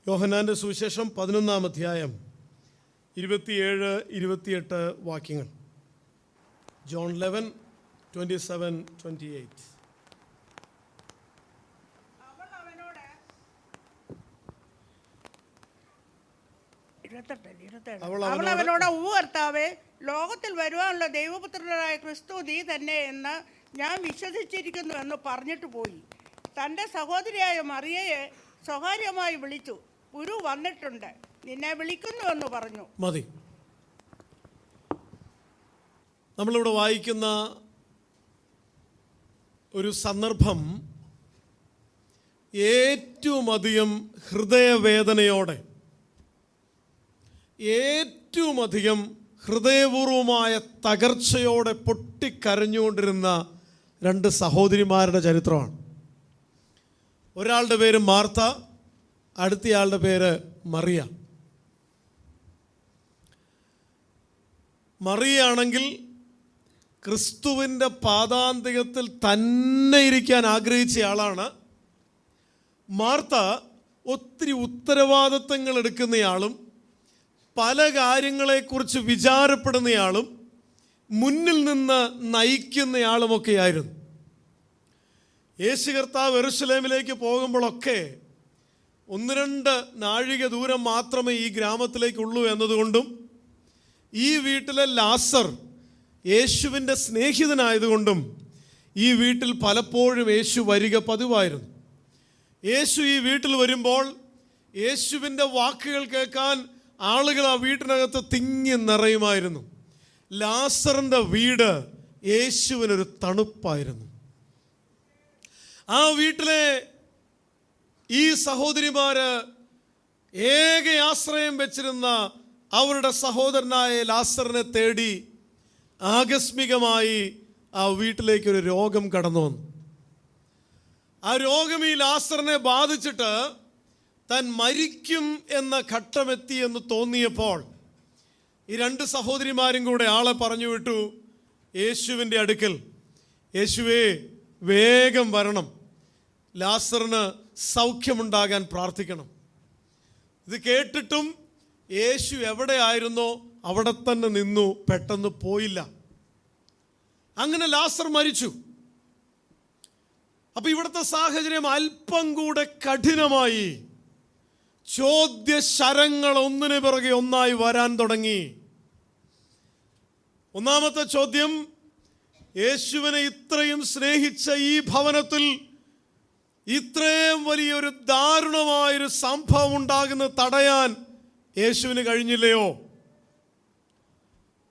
യോഹന്നാന്റെ സുവിശേഷം 11-ാം അധ്യായം 27-28 വാക്യങ്ങൾ. ജോൺ 11:27-28. അവൾ അവനോട്, കർത്താവേ, ലോകത്തിൽ വരുവാനുള്ള ദൈവപുത്രനായ ക്രിസ്തു നീ തന്നെ എന്ന് ഞാൻ വിശ്വസിച്ചിരിക്കുന്നു എന്ന് പറഞ്ഞിട്ട് പോയി. തൻ്റെ സഹോദരിയായ മറിയയെ സ്വകാര്യമായി വിളിച്ചു. ഗുരു വന്നിട്ടുണ്ട്, നിന്നെ വിളിക്കുന്നുവെന്ന് പറഞ്ഞു. മതി. നമ്മളിവിടെ വായിക്കുന്ന ഒരു സന്ദർഭം ഏറ്റവും അധികം ഹൃദയവേദനയോടെ, ഏറ്റവും അധികം ഹൃദയപൂർവമായ തകർച്ചയോടെ പൊട്ടിക്കരഞ്ഞുകൊണ്ടിരുന്ന രണ്ട് സഹോദരിമാരുടെ ചരിത്രമാണ്. ഒരാളുടെ പേര് മാർത്ത, അടുത്തയാളുടെ പേര് മറിയ. മറിയാണെങ്കിൽ ക്രിസ്തുവിൻ്റെ പാദാന്തികത്തിൽ തന്നെ ഇരിക്കാൻ ആഗ്രഹിച്ച ആളാണ്. മാർത്ത ഒത്തിരി ഉത്തരവാദിത്തങ്ങൾ എടുക്കുന്നയാളും പല കാര്യങ്ങളെക്കുറിച്ച് വിചാരപ്പെടുന്നയാളും മുന്നിൽ നിന്ന് നയിക്കുന്നയാളുമൊക്കെയായിരുന്നു. യേശു കർത്താവ് യെരൂശലേമിലേക്ക് പോകുമ്പോഴൊക്കെ 1-2 നാഴിക ദൂരം മാത്രമേ ഈ ഗ്രാമത്തിലേക്കുള്ളൂ എന്നതുകൊണ്ടും ഈ വീട്ടിലെ ലാസർ യേശുവിൻ്റെ സ്നേഹിതനായതുകൊണ്ടും ഈ വീട്ടിൽ പലപ്പോഴും യേശു വരിക പതിവായിരുന്നു. യേശു ഈ വീട്ടിൽ വരുമ്പോൾ യേശുവിൻ്റെ വാക്കുകൾ കേൾക്കാൻ ആളുകൾ ആ വീട്ടിനകത്ത് തിങ്ങി നിറയുമായിരുന്നു. ലാസറിൻ്റെ വീട് യേശുവിനൊരു തണുപ്പായിരുന്നു. ആ വീട്ടിലെ ഈ സഹോദരിമാര് ഏക ആശ്രയം വെച്ചിരുന്ന അവരുടെ സഹോദരനായ ലാസറിനെ തേടി ആകസ്മികമായി ആ വീട്ടിലേക്കൊരു രോഗം കടന്നു വന്നു. ആ രോഗം ഈ ലാസറിനെ ബാധിച്ചിട്ട് താൻ മരിക്കും എന്ന ഘട്ടമെത്തി എന്ന് തോന്നിയപ്പോൾ ഈ 2 സഹോദരിമാരും കൂടെ ആളെ പറഞ്ഞു വിട്ടു യേശുവിൻ്റെ അടുക്കൽ. യേശുവേ, വേഗം വരണം, ലാസറിന് സൗഖ്യമുണ്ടാകാൻ പ്രാർത്ഥിക്കണം. ഇത് കേട്ടിട്ടും യേശു എവിടെയായിരുന്നോ അവിടെ തന്നെ നിന്നു, പെട്ടെന്ന് പോയില്ല. അങ്ങനെ ലാസർ മരിച്ചു. അപ്പൊ ഇവിടുത്തെ സാഹചര്യം അല്പം കൂടെ കഠിനമായി. ചോദ്യശരങ്ങൾ ഒന്നിനു പിറകെ ഒന്നായി വരാൻ തുടങ്ങി. ഒന്നാമത്തെ ചോദ്യം, യേശുവിനെ ഇത്രയും സ്നേഹിച്ച ഈ ഭവനത്തിൽ ഇത്രയും വലിയൊരു ദാരുണമായൊരു സംഭവം ഉണ്ടാകുന്നത് തടയാൻ യേശുവിന് കഴിഞ്ഞില്ലയോ?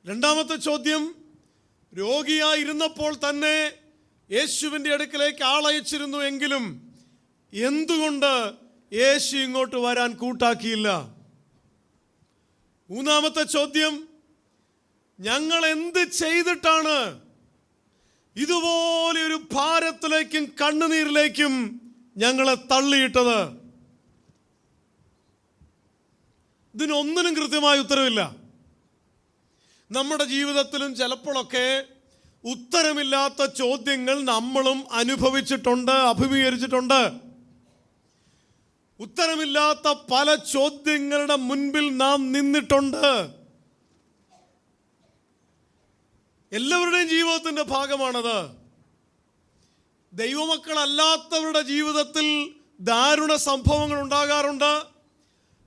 രണ്ടാമത്തെ ചോദ്യം, രോഗിയായിരുന്നപ്പോൾ തന്നെ യേശുവിൻ്റെ അടുക്കലേക്ക് ആളയച്ചിരുന്നു എങ്കിലും എന്തുകൊണ്ട് യേശു ഇങ്ങോട്ട് വരാൻ കൂട്ടാക്കിയില്ല? മൂന്നാമത്തെ ചോദ്യം, ഞങ്ങൾ എന്ത് ചെയ്തിട്ടാണ് ഇതുപോലെ ഒരു ഭാരത്തിലേക്കും കണ്ണുനീരിലേക്കും ഞങ്ങളെ തള്ളിയിട്ടത്? ഇതിനൊന്നിനും കൃത്യമായ ഉത്തരവില്ല. നമ്മുടെ ജീവിതത്തിലും ചിലപ്പോഴൊക്കെ ഉത്തരമില്ലാത്ത ചോദ്യങ്ങൾ നമ്മളും അനുഭവിച്ചിട്ടുണ്ട്, അഭിമുഖീകരിച്ചിട്ടുണ്ട്. ഉത്തരമില്ലാത്ത പല ചോദ്യങ്ങളുടെ മുൻപിൽ നാം നിന്നിട്ടുണ്ട്. എല്ലാവരുടെയും ജീവിതത്തിൻ്റെ ഭാഗമാണത്. ദൈവമക്കളല്ലാത്തവരുടെ ജീവിതത്തിൽ ദാരുണ സംഭവങ്ങൾ ഉണ്ടാകാറുണ്ട്.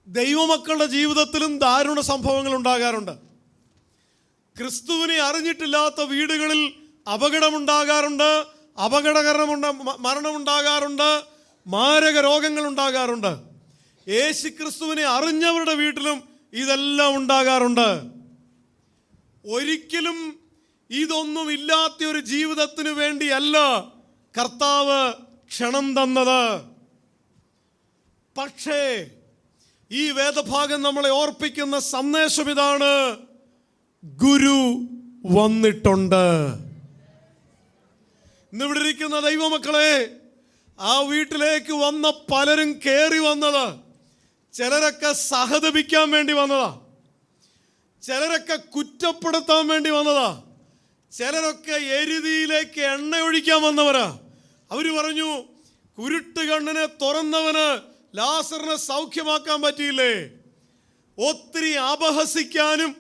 ദൈവമക്കളുടെ ജീവിതത്തിലും ദാരുണ സംഭവങ്ങൾ ഉണ്ടാകാറുണ്ട്. ക്രിസ്തുവിനെ അറിഞ്ഞിട്ടില്ലാത്ത വീടുകളിൽ അപകടമുണ്ടാകാറുണ്ട്, മരണമുണ്ടാകാറുണ്ട്, മാരക രോഗങ്ങൾ ഉണ്ടാകാറുണ്ട്. യേശു ക്രിസ്തുവിനെ അറിഞ്ഞവരുടെ വീട്ടിലും ഇതെല്ലാം ഉണ്ടാകാറുണ്ട്. ഒരിക്കലും ഇതൊന്നും ഇല്ലാത്ത ഒരു ജീവിതത്തിന് വേണ്ടിയല്ല കർത്താവ് ക്ഷണം തന്നത്. പക്ഷേ ഈ വേദഭാഗം നമ്മളെ ഓർപ്പിക്കുന്ന സന്ദേശം ഇതാണ്: ഗുരു വന്നിട്ടുണ്ട്. ഇന്നിവിടെ ഇരിക്കുന്ന ദൈവമക്കളെ, ആ വീട്ടിലേക്ക് വന്ന പലരും കയറി വന്നത് ചിലരൊക്കെ സഹതപിക്കാൻ വേണ്ടി വന്നതാ, ചിലരൊക്കെ കുറ്റപ്പെടുത്താൻ വേണ്ടി വന്നതാ, ചിലരൊക്കെ എരുതിയിലേക്ക് എണ്ണ ഒഴിക്കാൻ വന്നവരാ. അവർ പറഞ്ഞു, കുരുട്ട് കണ്ണിനെ തുറന്നവന് ലാസറിനെ സൗഖ്യമാക്കാൻ പറ്റിയില്ലേ? ഒത്തിരി അപഹസിക്കാനും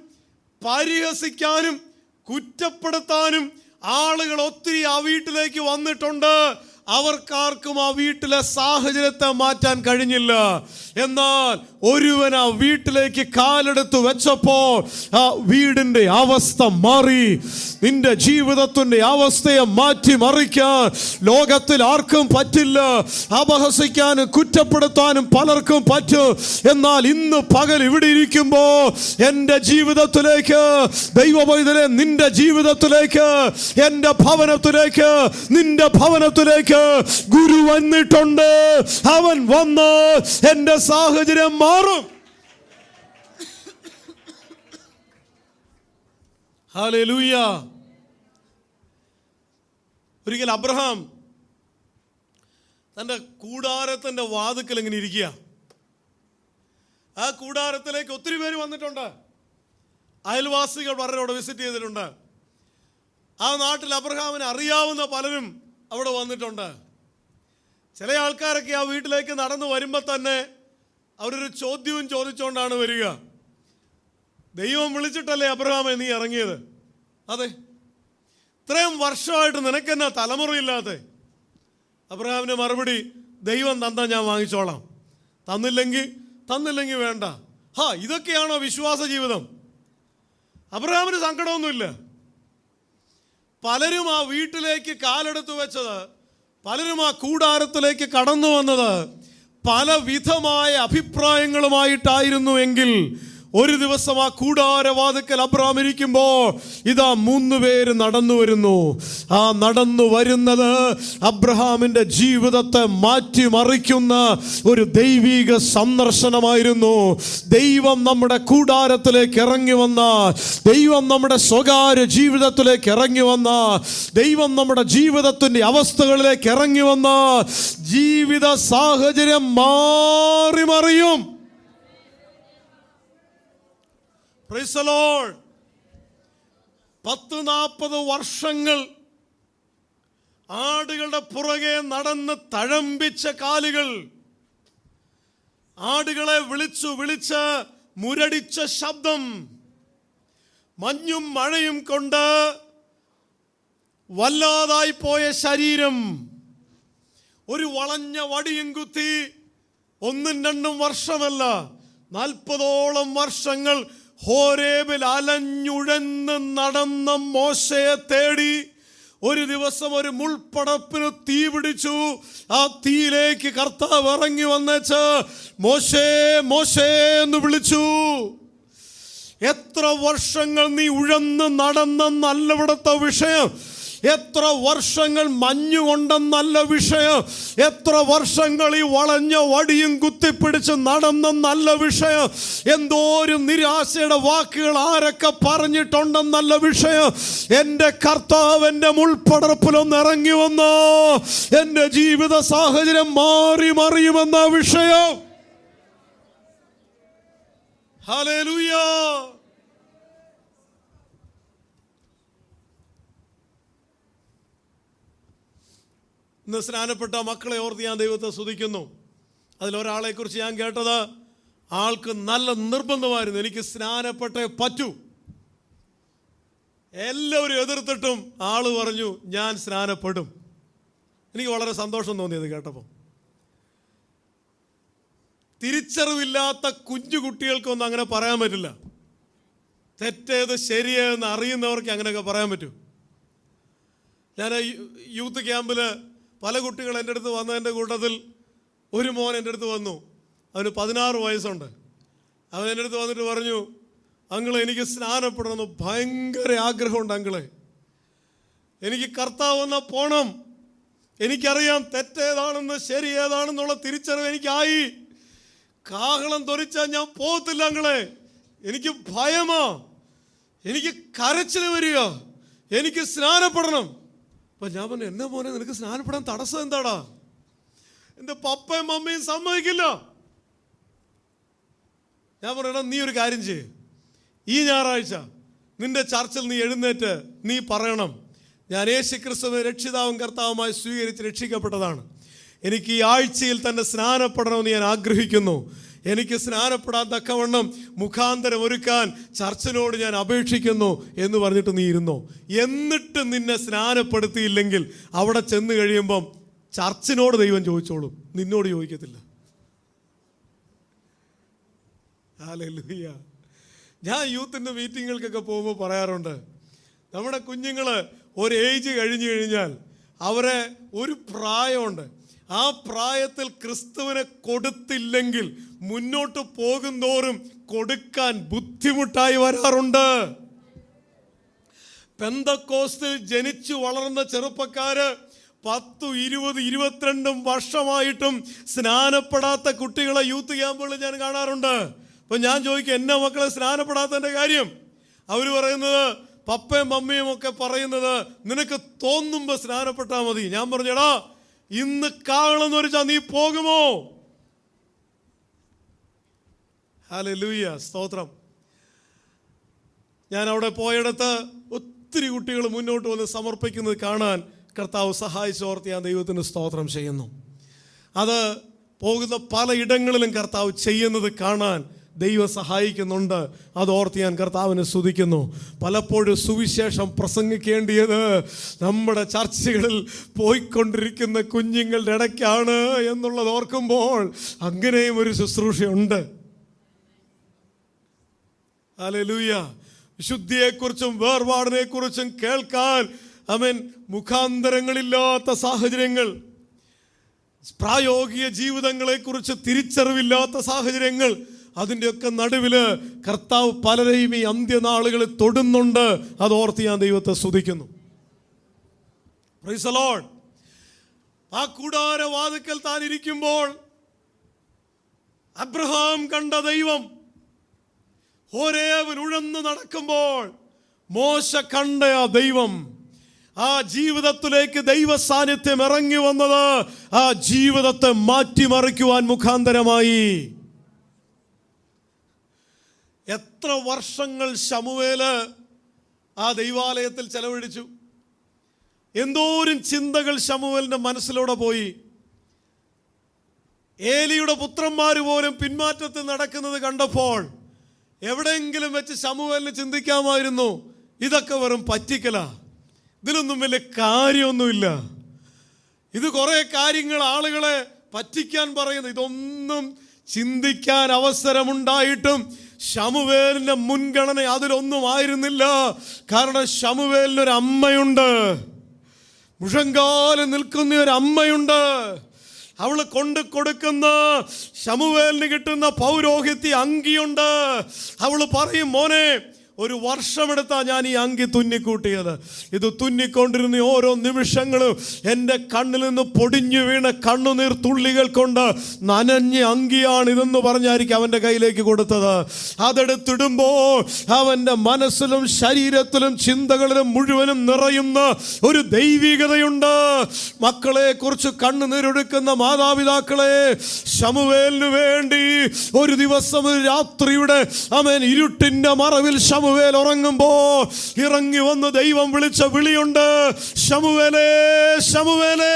പരിഹസിക്കാനും കുറ്റപ്പെടുത്താനും ആളുകൾ ഒത്തിരി ആ വീട്ടിലേക്ക് വന്നിട്ടുണ്ട്. അവർക്കാർക്കും ആ വീട്ടിലെ സാഹചര്യത്തെ മാറ്റാൻ കഴിഞ്ഞില്ല. എന്നാൽ ഒരുവൻ ആ വീട്ടിലേക്ക് കാലെടുത്ത് വെച്ചപ്പോൾ ആ വീടിന്റെ അവസ്ഥ മാറി. നിന്റെ ജീവിതത്തിന്റെ അവസ്ഥയെ മാറ്റി മറിക്കാൻ ലോകത്തിൽ ആർക്കും പറ്റില്ല. അപഹസിക്കാനും കുറ്റപ്പെടുത്താനും പലർക്കും പറ്റും. എന്നാൽ ഇന്ന് പകൽ ഇവിടെ ഇരിക്കുമ്പോൾ എൻ്റെ ജീവിതത്തിലേക്ക്, ദൈവപൈതലേ, നിന്റെ ജീവിതത്തിലേക്ക്, എൻ്റെ ഭവനത്തിലേക്ക്, നിന്റെ ഭവനത്തിലേക്ക് ഗുരു വന്നിട്ടുണ്ട്. അവൻ വന്ന് എൻ്റെ സാഹചര്യം മാറും. ഹല്ലേലൂയ. ഒരിക്കൽ അബ്രഹാം തൻ്റെ കൂടാരത്തിൻ്റെ വാതിക്കൽ ഇങ്ങനെ ഇരിക്കുക. ആ കൂടാരത്തിലേക്ക് ഒത്തിരി പേര് വന്നിട്ടുണ്ട്. അയൽവാസികൾ പലരും അവിടെ വിസിറ്റ് ചെയ്തിട്ടുണ്ട്. ആ നാട്ടിൽ അബ്രഹാമിനെ അറിയാവുന്ന പലരും അവിടെ വന്നിട്ടുണ്ട്. ചില ആൾക്കാരൊക്കെ ആ വീട്ടിലേക്ക് നടന്നു വരുമ്പോൾ തന്നെ അവരൊരു ചോദ്യവും ചോദിച്ചുകൊണ്ടാണ് വരിക. ദൈവം വിളിച്ചിട്ടല്ലേ അബ്രഹാമേ നീ ഇറങ്ങിയത്? അതെ. ഇത്രയും വർഷമായിട്ട് നിനക്കെന്നാ തലമുറയില്ലാതെ? അബ്രഹാമിൻ്റെ മറുപടി, ദൈവം തന്നാൽ ഞാൻ വാങ്ങിച്ചോളാം, തന്നില്ലെങ്കിൽ വേണ്ട. ഇതൊക്കെയാണോ വിശ്വാസ ജീവിതം? അബ്രഹാമിന് സങ്കടമൊന്നുമില്ല. പലരും ആ വീട്ടിലേക്ക് കാലെടുത്ത് വെച്ചത്, പലരും ആ കൂടാരത്തിലേക്ക് കടന്നു വന്നത് പല വിധമായ അഭിപ്രായങ്ങളുമായിട്ടായിരുന്നു എങ്കിൽ ഒരു ദിവസം ആ കൂടാരവാതിക്കൽ അബ്രഹാം ഇരിക്കുമ്പോൾ ഇതാ 3 പേര് നടന്നു വരുന്നു. ആ നടന്നു വരുന്നത് അബ്രഹാമിന്റെ ജീവിതത്തെ മാറ്റിമറിക്കുന്ന ഒരു ദൈവിക സന്ദർശനമായിരുന്നു. ദൈവം നമ്മുടെ കൂടാരത്തിലേക്ക് ഇറങ്ങി വന്ന, ദൈവം നമ്മുടെ സ്വകാര്യ ജീവിതത്തിലേക്ക് ഇറങ്ങി വന്ന, ദൈവം നമ്മുടെ ജീവിതത്തിന്റെ അവസ്ഥകളിലേക്ക് ഇറങ്ങി വന്ന ജീവിത സാഹചര്യം മാറി മറിയും. Praise the Lord. 40-40 വർഷങ്ങൾ ആടുകളുടെ പുറകെ നടന്ന് തഴമ്പിച്ച കാലുകൾ, ആടുകളെ വിളിച്ച് മുരടിച്ച ശബ്ദം, മഞ്ഞും മഴയും കൊണ്ട് വല്ലാതായി പോയ ശരീരം, ഒരു വളഞ്ഞ വടിയും കുത്തി 1-2 വർഷമല്ല 40ഓളം വർഷങ്ങൾ ഹോരേബിൽ അലഞ്ഞുഴന്ന് നടന്ന മോശയെ തേടി ഒരു ദിവസം ഒരു മുൾപ്പടപ്പിന് തീ പിടിച്ചു. ആ തീയിലേക്ക് കർത്താവ് ഇറങ്ങി വന്നേച്ച് മോശേ മോശേ എന്ന് വിളിച്ചു. എത്ര വർഷങ്ങൾ നീ ഉഴന്ന് നടന്നെന്നല്ല ഇവിടുത്തെ വിഷയം. എത്ര വർഷങ്ങൾ മഞ്ഞുകൊണ്ടെന്നല്ല വിഷയം. എത്ര വർഷങ്ങൾ ഈ വളഞ്ഞ വടിയും കുത്തിപ്പിടിച്ച് നടന്നെന്നല്ല വിഷയം. എന്തോരം നിരാശയുടെ വാക്കുകൾ ആരൊക്കെ പറഞ്ഞിട്ടുണ്ടെന്നല്ല വിഷയം. എൻ്റെ കർത്താവ് എൻ്റെ മുൾപ്പടർപ്പിലൊന്ന് ഇറങ്ങി വന്നോ എൻ്റെ ജീവിത സാഹചര്യം മാറി മറിയുമെന്ന വിഷയം. ഹല്ലേലൂയ. ഇന്ന് സ്നാനപ്പെട്ട മക്കളെ ഓർത്ത് ഞാൻ ദൈവത്തെ സ്തുതിക്കുന്നു. അതിലൊരാളെ കുറിച്ച് ഞാൻ കേട്ടത്, ആൾക്ക് നല്ല നിർബന്ധമായിരുന്നു, എനിക്ക് സ്നാനപ്പെട്ടേ പറ്റൂ. എല്ലാവരും എതിർത്തിട്ടും ആള് പറഞ്ഞു ഞാൻ സ്നാനപ്പെടും. എനിക്ക് വളരെ സന്തോഷം തോന്നിയത് കേട്ടപ്പോൾ. തിരിച്ചറിവില്ലാത്ത കുഞ്ഞു കുട്ടികൾക്കൊന്നും അങ്ങനെ പറയാൻ പറ്റില്ല. തെറ്റേത് ശരിയെന്ന് അറിയുന്നവർക്ക് അങ്ങനെയൊക്കെ പറയാൻ പറ്റൂ. ഞാൻ യൂത്ത് ക്യാമ്പിൽ പല കുട്ടികൾ എൻ്റെ അടുത്ത് വന്നതിൻ്റെ കൂട്ടത്തിൽ ഒരു മോൻ എൻ്റെ അടുത്ത് വന്നു. അവന് 16 വയസ്സുണ്ട്. അവൻ എൻ്റെ അടുത്ത് വന്നിട്ട് പറഞ്ഞു, അങ്കിളെ എനിക്ക് സ്നാനപ്പെടണമെന്ന് ഭയങ്കര ആഗ്രഹമുണ്ട് അങ്കിളെ. എനിക്ക് കർത്താവ് വന്നാൽ പോണം. എനിക്കറിയാം തെറ്റേതാണെന്ന് ശരി ഏതാണെന്നുള്ള തിരിച്ചറിവ് എനിക്കായി. കാഹളം തൊരിച്ചാൽ ഞാൻ പോകത്തില്ല അങ്കിളെ. എനിക്ക് ഭയമാ, എനിക്ക് കരച്ചിൽ വരിക, എനിക്ക് സ്നാനപ്പെടണം. അപ്പം ഞാൻ പറഞ്ഞു, എന്നെ മോനെ നിനക്ക് സ്നാനപ്പെടാൻ തടസ്സം എന്താടാ? എൻ്റെ പപ്പയും മമ്മയും സമ്മതിക്കില്ല. ഞാൻ പറയണ, നീ ഒരു കാര്യം ചെയ്യ്, ഈ ഞായറാഴ്ച നിന്റെ ചർച്ചിൽ നീ എഴുന്നേറ്റ് നീ പറയണം, ഞാൻ യേശുക്രിസ്തുവിനെ രക്ഷിതാവും കർത്താവുമായി സ്വീകരിച്ച് രക്ഷിക്കപ്പെട്ടതാണ്. എനിക്ക് ഈ ആഴ്ചയിൽ തന്നെ സ്നാനപ്പെടണമെന്ന് ഞാൻ ആഗ്രഹിക്കുന്നു. എനിക്ക് സ്നാനപ്പെടാൻ തക്കവണ്ണം മുഖാന്തരം ഒരുക്കാൻ ചർച്ചിനോട് ഞാൻ അപേക്ഷിക്കുന്നു എന്ന് പറഞ്ഞിട്ട് നീ ഇരുന്നോ. എന്നിട്ട് നിന്നെ സ്നാനപ്പെടുത്തിയില്ലെങ്കിൽ അവിടെ ചെന്ന് കഴിയുമ്പം ചർച്ചിനോട് ദൈവം ചോദിച്ചോളും, നിന്നോട് ചോദിക്കത്തില്ല. ഹല്ലേലൂയ. ഞാൻ യൂത്തിൻ്റെ മീറ്റിങ്ങുകൾക്കൊക്കെ പോകുമ്പോൾ പറയാറുണ്ട്, നമ്മുടെ കുഞ്ഞുങ്ങൾ ഒരു ഏജ് കഴിഞ്ഞു കഴിഞ്ഞാൽ അവരെ ഒരു പ്രായമുണ്ട്, ആ പ്രായത്തിൽ ക്രിസ്തുവിനെ കൊടുത്തില്ലെങ്കിൽ മുന്നോട്ട് പോകുന്തോറും കൊടുക്കാൻ ബുദ്ധിമുട്ടായി വരാറുണ്ട്. പെന്തക്കോസ്തിൽ ജനിച്ചു വളർന്ന ചെറുപ്പക്കാര് 10, 20, 22 വർഷമായിട്ടും സ്നാനപ്പെടാത്ത കുട്ടികളെ യൂത്ത് ക്യാമ്പുകളിൽ ഞാൻ കാണാറുണ്ട്. അപ്പം ഞാൻ ചോദിക്കും, എന്നെ മക്കളെ സ്നാനപ്പെടാത്തതിൻ്റെ കാര്യം? അവർ പറയുന്നത്, പപ്പയും മമ്മിയും ഒക്കെ പറയുന്നത്, നിനക്ക് തോന്നുമ്പോൾ സ്നാനപ്പെട്ടാൽ മതി. ഞാൻ പറഞ്ഞടാ, ഇന്ന് കാണുന്ന ഒരു നീ പോകുമോ? ഹല്ലേലൂയ, സ്തോത്രം. ഞാൻ അവിടെ പോയിടത്ത് ഒത്തിരി കുട്ടികൾ മുന്നോട്ട് വന്ന് സമർപ്പിക്കുന്നത് കാണാൻ കർത്താവ് സഹായിച്ചോർത്ത് ഞാൻ ദൈവത്തിന് സ്തോത്രം ചെയ്യുന്നു. അത് പോകുന്ന പല ഇടങ്ങളിലും കർത്താവ് ചെയ്യുന്നത് കാണാൻ ദൈവം സഹായിക്കുന്നുണ്ട്. അതോർത്ത് ഞാൻ കർത്താവിനെ സ്തുതിക്കുന്നു. പലപ്പോഴും സുവിശേഷം പ്രസംഗിക്കേണ്ടിയത് നമ്മുടെ ചർച്ചകളിൽ പോയിക്കൊണ്ടിരിക്കുന്ന കുഞ്ഞുങ്ങളുടെ ഇടയ്ക്കാണ് എന്നുള്ളത് ഓർക്കുമ്പോൾ അങ്ങനെയും ഒരു ശുശ്രൂഷയുണ്ട്. ഹല്ലേലൂയ. വിശുദ്ധിയെക്കുറിച്ചും വേർപാടിനെക്കുറിച്ചും കേൾക്കാൻ മുഖാന്തരങ്ങളില്ലാത്ത സാഹചര്യങ്ങൾ, പ്രായോഗിക ജീവിതങ്ങളെക്കുറിച്ച് തിരിച്ചറിവില്ലാത്ത സാഹചര്യങ്ങൾ, അതിൻ്റെയൊക്കെ നടുവിൽ കർത്താവ് പലരെയും ഈ അന്ത്യനാളുകളിൽ തൊടുന്നുണ്ട്. അതോർത്ത് ഞാൻ ദൈവത്തെ സ്തുതിക്കുന്നു. Praise the Lord. ആ കൂടാരവാതിക്കൽ താൻ ഇരിക്കുമ്പോൾ അബ്രഹാം കണ്ട ദൈവം, ഹോരേബിൽ ഉഴന്നു നടക്കുമ്പോൾ മോശ കണ്ട ആ ദൈവം, ആ ജീവിതത്തിലേക്ക് ദൈവ സാന്നിധ്യം ഇറങ്ങി വന്നത് ആ ജീവിതത്തെ മാറ്റിമറിക്കുവാൻ മുഖാന്തരമായി. എത്ര വർഷങ്ങൾ ശമൂവേല് ആ ദൈവാലയത്തിൽ ചെലവഴിച്ചു. എന്തോരം ചിന്തകൾ ശമൂവേലിന്റെ മനസ്സിലൂടെ പോയി. ഏലിയുടെ പുത്രന്മാർ പോലും പിന്മാറ്റത്തിൽ നടക്കുന്നത് കണ്ടപ്പോൾ എവിടെയെങ്കിലും വെച്ച് ശമൂവേലിന് ചിന്തിക്കാമായിരുന്നു, ഇതൊക്കെ വെറും പറ്റിക്കല, ഇതിലൊന്നും വലിയ കാര്യമൊന്നുമില്ല, ഇത് കുറേ കാര്യങ്ങൾ ആളുകളെ പറ്റിക്കാൻ പറയുന്നു. ഇതൊന്നും ചിന്തിക്കാൻ അവസരമുണ്ടായിട്ടും ശമൂവേലിന്റെ മുൻഗണന അതിലൊന്നും ആയിരുന്നില്ല. കാരണം ശമൂവേലിനൊരു അമ്മയുണ്ട്, മുഴങ്കാലം നിൽക്കുന്ന ഒരു അമ്മയുണ്ട്. അവൾ കൊണ്ട് കൊടുക്കുന്ന ശമൂവേലിന് കിട്ടുന്ന പൗരോഹിത്യ അങ്കിയുണ്ട്. അവൾ പറയും, മോനെ, ഒരു വർഷമെടുത്താ ഞാൻ ഈ അങ്കി തുന്നിക്കൂട്ടിയത്. ഇത് തുന്നിക്കൊണ്ടിരുന്ന ഓരോ നിമിഷങ്ങളും എൻ്റെ കണ്ണിൽ നിന്ന് പൊടിഞ്ഞു വീണ കണ്ണുനീർ തുള്ളികൾ കൊണ്ട് നനഞ്ഞ അങ്കിയാണ് ഇതെന്ന് പറഞ്ഞായിരിക്കും അവൻ്റെ കയ്യിലേക്ക് കൊടുത്തത്. അതെടുത്തിടുമ്പോൾ അവൻ്റെ മനസ്സിലും ശരീരത്തിലും ചിന്തകളിലും മുഴുവനും നിറയുന്ന ഒരു ദൈവികതയുണ്ട്. മക്കളെ കുറിച്ച് കണ്ണുനീരൊടുക്കുന്ന മാതാപിതാക്കളെ, ശമൂവേലിനു വേണ്ടി ഒരു ദിവസം ഒരു രാത്രിയുടെ ഇരുട്ടിന്റെ മറവിൽ ശമൂവേൽ ഉറങ്ങുമ്പോൾ ഇറങ്ങി വന്ന് ദൈവം വിളിച്ച വിളിയുണ്ട്, ശമൂവേലേ, ശമൂവേലേ.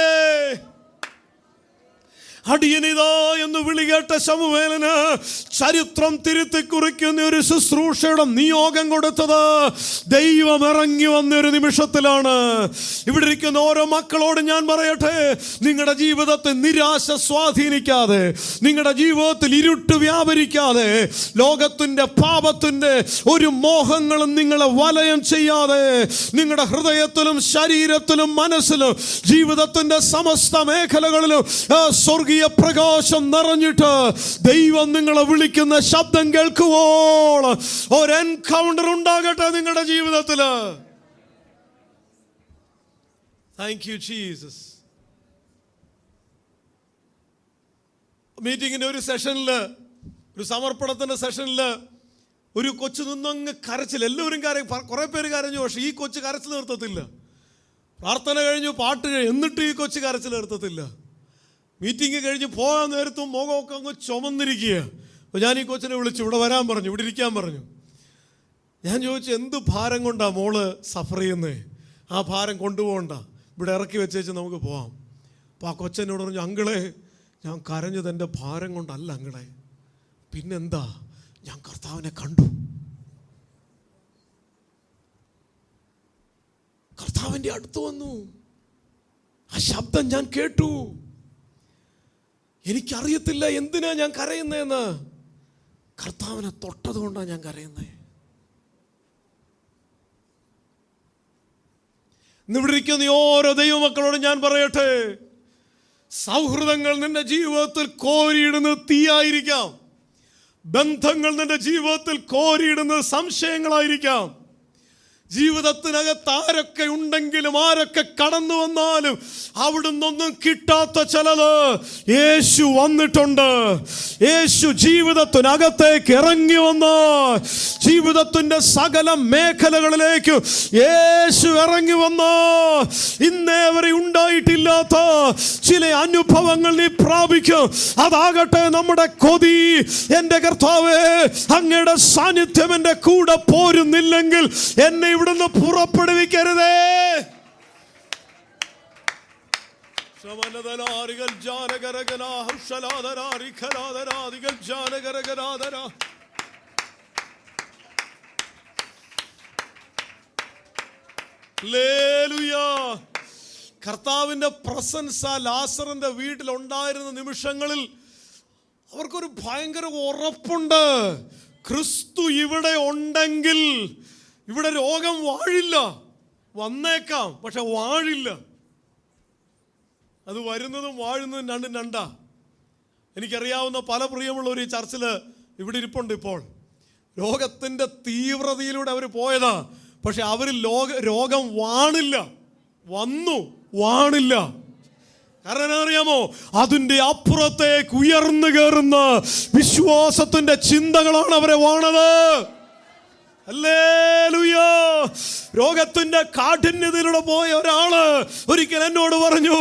അടിയനിതാ എന്ന് വിളി കേട്ട ശമൂവേലിന് ചരിത്രം തിരുത്തി കുറിക്കുന്ന ഒരു ശുശ്രൂഷയുടെ നിയോഗം കൊടുത്തത് ദൈവം ഇറങ്ങി വന്ന ഒരു നിമിഷത്തിലാണ്. ഇവിടെ ഇരിക്കുന്ന ഓരോ മക്കളോട് ഞാൻ പറയട്ടെ, നിങ്ങളുടെ ജീവിതത്തെ നിരാശ സ്വാധീനിക്കാതെ, നിങ്ങളുടെ ജീവിതത്തിൽ ഇരുട്ട് വ്യാപരിക്കാതെ, ലോകത്തിന്റെ പാപത്തിന്റെ ഒരു മോഹങ്ങളും നിങ്ങളെ വലയം ചെയ്യാതെ, നിങ്ങളുടെ ഹൃദയത്തിലും ശരീരത്തിലും മനസ്സിലും ജീവിതത്തിന്റെ സമസ്ത മേഖലകളിലും സ്വർഗീയ പ്രകാശം നിറഞ്ഞിട്ട് ദൈവം നിങ്ങളെ വിളിക്കുന്ന ശബ്ദം കേൾക്കുവോൾ ഒരു എൻകൗണ്ടർ ഉണ്ടാകട്ടെ നിങ്ങളുടെ ജീവിതത്തിൽ. Thank you Jesus. മീറ്റിങ്ങിന്റെ ഒരു സെഷനിൽ, ഒരു സമർപ്പണത്തിന്റെ സെഷനിൽ ഒരു കൊച്ചു നിന്നങ്ങ് കരച്ചിൽ. എല്ലാവരും കുറെ പേര് കരഞ്ഞു, പക്ഷെ ഈ കൊച്ചു കരച്ചിൽ നിർത്തത്തില്ല. പ്രാർത്ഥന കഴിഞ്ഞു, പാട്ട് കഴിഞ്ഞു, എന്നിട്ട് ഈ കൊച്ചു കരച്ചിൽ നിർത്തത്തില്ല. മീറ്റിംഗ് കഴിഞ്ഞ് പോകാൻ നേരത്തും മുഖമൊക്കെ അങ്ങ് ചുമന്നിരിക്കുക. അപ്പോൾ ഞാൻ ഈ കൊച്ചിനെ വിളിച്ചു, ഇവിടെ വരാൻ പറഞ്ഞു, ഇവിടെ ഇരിക്കാൻ പറഞ്ഞു. ഞാൻ ചോദിച്ചു, എന്ത് ഭാരം കൊണ്ടാണ് മോള് സഫർ ചെയ്യുന്നത്? ആ ഭാരം കൊണ്ടുപോകണ്ട, ഇവിടെ ഇറക്കി വെച്ചേച്ച് നമുക്ക് പോകാം. അപ്പോൾ ആ കൊച്ചെന്നോട് പറഞ്ഞു, അങ്കിളെ ഞാൻ കരഞ്ഞത് എൻ്റെ ഭാരം കൊണ്ടല്ല അങ്കിളെ, പിന്നെന്താ, ഞാൻ കർത്താവിനെ കണ്ടു. കർത്താവിൻ്റെ അടുത്ത് വന്നു, ആ ശബ്ദം ഞാൻ കേട്ടു. എനിക്കറിയത്തില്ല എന്തിനാ ഞാൻ കരയുന്നതെന്ന്. കർത്താവിനെ തൊട്ടത് കൊണ്ടാണ് ഞാൻ കരയുന്നത്. ഇവിടെ ഇരിക്കുന്ന ഓരോ ദൈവമക്കളോട് ഞാൻ പറയട്ടെ, സൗഹൃദങ്ങൾ നിന്റെ ജീവിതത്തിൽ കോരിയിടുന്നത് തീയായിരിക്കാം. ബന്ധങ്ങൾ നിന്റെ ജീവിതത്തിൽ കോരിയിടുന്നത് സംശയങ്ങളായിരിക്കാം. ജീവിതത്തിനകത്ത് ആരൊക്കെ ഉണ്ടെങ്കിലും ആരൊക്കെ കടന്നു വന്നാലും അവിടുന്നൊന്നും കിട്ടാത്ത ചിലത് യേശു വന്നിട്ടുണ്ട്. യേശു ജീവിതത്തിനകത്തേക്ക് ഇറങ്ങി വന്ന് ജീവിതത്തിൻ്റെ സകല മേഖലകളിലേക്ക് യേശു ഇറങ്ങി വന്ന് ഇന്നേ വരെ ഉണ്ടായിട്ടില്ലാത്ത ചില അനുഭവങ്ങൾ നീ പ്രാപിക്കും. അതാകട്ടെ നമ്മുടെ കൊതി. എൻ്റെ കർത്താവേ, അങ്ങയുടെ സാന്നിധ്യം എൻ്റെ കൂടെ പോരുന്നില്ലെങ്കിൽ എന്നെ ഇവിടുന്ന് പുറപ്പെടുവിക്കരുതേ. കർത്താവിന്റെ പ്രസൻസ് ആ ലാസറിന്റെ വീട്ടിൽ ഉണ്ടായിരുന്ന നിമിഷങ്ങളിൽ അവർക്കൊരു ഭയങ്കര ഉറപ്പുണ്ട്. ക്രിസ്തു ഇവിടെ ഉണ്ടെങ്കിൽ ഇവിടെ രോഗം വാഴില്ല. വന്നേക്കാം, പക്ഷെ വാഴില്ല. അത് വരുന്നതും വാഴുന്നതും രണ്ടും രണ്ടാ. എനിക്കറിയാവുന്ന പല പ്രിയമുള്ളവർ ഈ ചർച്ചിൽ ഇവിടെ ഇരിപ്പുണ്ട്. ഇപ്പോൾ രോഗത്തിൻ്റെ തീവ്രതയിലൂടെ അവർ പോയതാ, പക്ഷെ അവർ രോഗം വാണില്ല. വന്നു, വാണില്ല. കാരണം അറിയാമോ, അതിൻ്റെ അപ്പുറത്തേക്ക് ഉയർന്നു കയറുന്ന വിശ്വാസത്തിന്റെ ചിന്തകളാണ് അവരെ വാണത്. ഹല്ലേലൂയാ. രോഗത്തിന്റെ കാഠിന്യതയിലൂടെ പോയ ഒരാള് ഒരിക്കൽ എന്നോട് പറഞ്ഞു,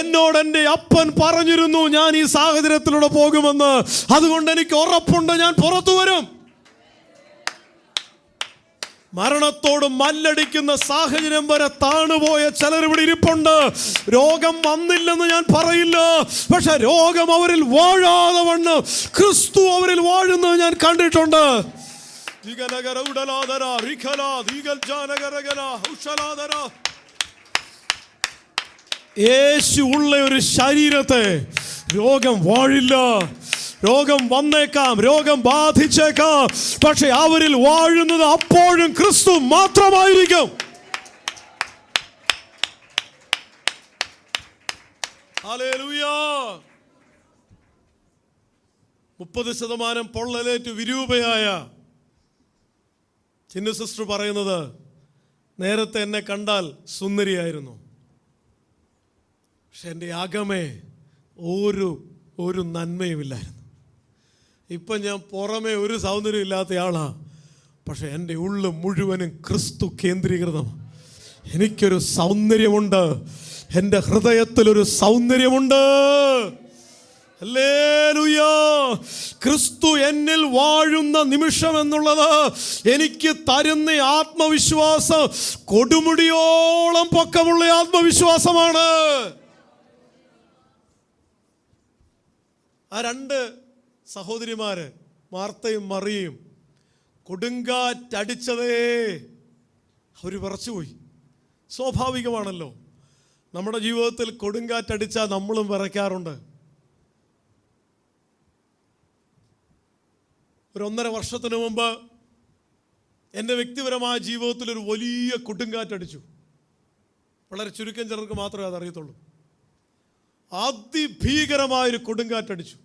എന്നോട് എൻ്റെ അപ്പൻ പറഞ്ഞിരുന്നു ഞാൻ ഈ സാഹചര്യത്തിലൂടെ പോകുമെന്ന്. അതുകൊണ്ട് എനിക്ക് ഉറപ്പുണ്ട്, ഞാൻ പുറത്തു വരും. മരണത്തോട് മല്ലടിക്കുന്ന സാഹചര്യം വരെ താണുപോയ ചിലർ ഇവിടെ ഇരിപ്പുണ്ട്. രോഗം വന്നില്ലെന്ന് ഞാൻ പറയില്ല, പക്ഷെ രോഗം അവരിൽ വാഴാതെ വണ്ണം ക്രിസ്തു അവരിൽ വാഴുന്നത് ഞാൻ കണ്ടിട്ടുണ്ട്. യേശു ഉള്ള ഒരു ശരീരത്തെ രോഗം വാഴില്ല. രോഗം വന്നേക്കാം, രോഗം ബാധിച്ചേക്കാം, പക്ഷെ അവരിൽ വാഴുന്നത് അപ്പോഴും ക്രിസ്തു മാത്രമായിരിക്കും. ഹല്ലേലൂയാ. 30% പൊള്ളലേറ്റ് വിരൂപയായ ചിന്നു സിസ്റ്റർ പറയുന്നത്, നേരത്തെ എന്നെ കണ്ടാൽ സുന്ദരിയായിരുന്നു, പക്ഷെ എൻ്റെ അകമേ ഒരു നന്മയുമില്ലായിരുന്നു. ഇപ്പം ഞാൻ പുറമേ ഒരു സൗന്ദര്യം ഇല്ലാത്ത ആളാണ്, പക്ഷെ എൻ്റെ ഉള്ളു മുഴുവനും ക്രിസ്തു കേന്ദ്രീകൃതമാണ്. എനിക്കൊരു സൗന്ദര്യമുണ്ട്, എൻ്റെ ഹൃദയത്തിലൊരു സൗന്ദര്യമുണ്ട്. ഹല്ലേലൂയാ. ക്രിസ്തു എന്നിൽ വാഴുന്ന നിമിഷം എന്നുള്ളത് എനിക്ക് തരുന്ന ആത്മവിശ്വാസം കൊടുമുടിയോളം പൊക്കമുള്ള ആത്മവിശ്വാസമാണ്. ആ രണ്ട് സഹോദരിമാര് മാർത്തയും മറിയയും കൊടുങ്കാറ്റടിച്ചതേ അവർ വിറച്ചുപോയി. സ്വാഭാവികമാണല്ലോ, നമ്മുടെ ജീവിതത്തിൽ കൊടുങ്കാറ്റടിച്ചാൽ നമ്മളും വിറയ്ക്കാറുണ്ട്. ഒരു 1.5 വർഷത്തിന് മുമ്പ് എൻ്റെ വ്യക്തിപരമായ ജീവിതത്തിൽ ഒരു വലിയ കൊടുങ്കാറ്റടിച്ചു. വളരെ ചുരുക്കം ചിലർക്ക് മാത്രമേ അതറിയത്തുള്ളൂ. അതിഭീകരമായൊരു കൊടുങ്കാറ്റടിച്ചു.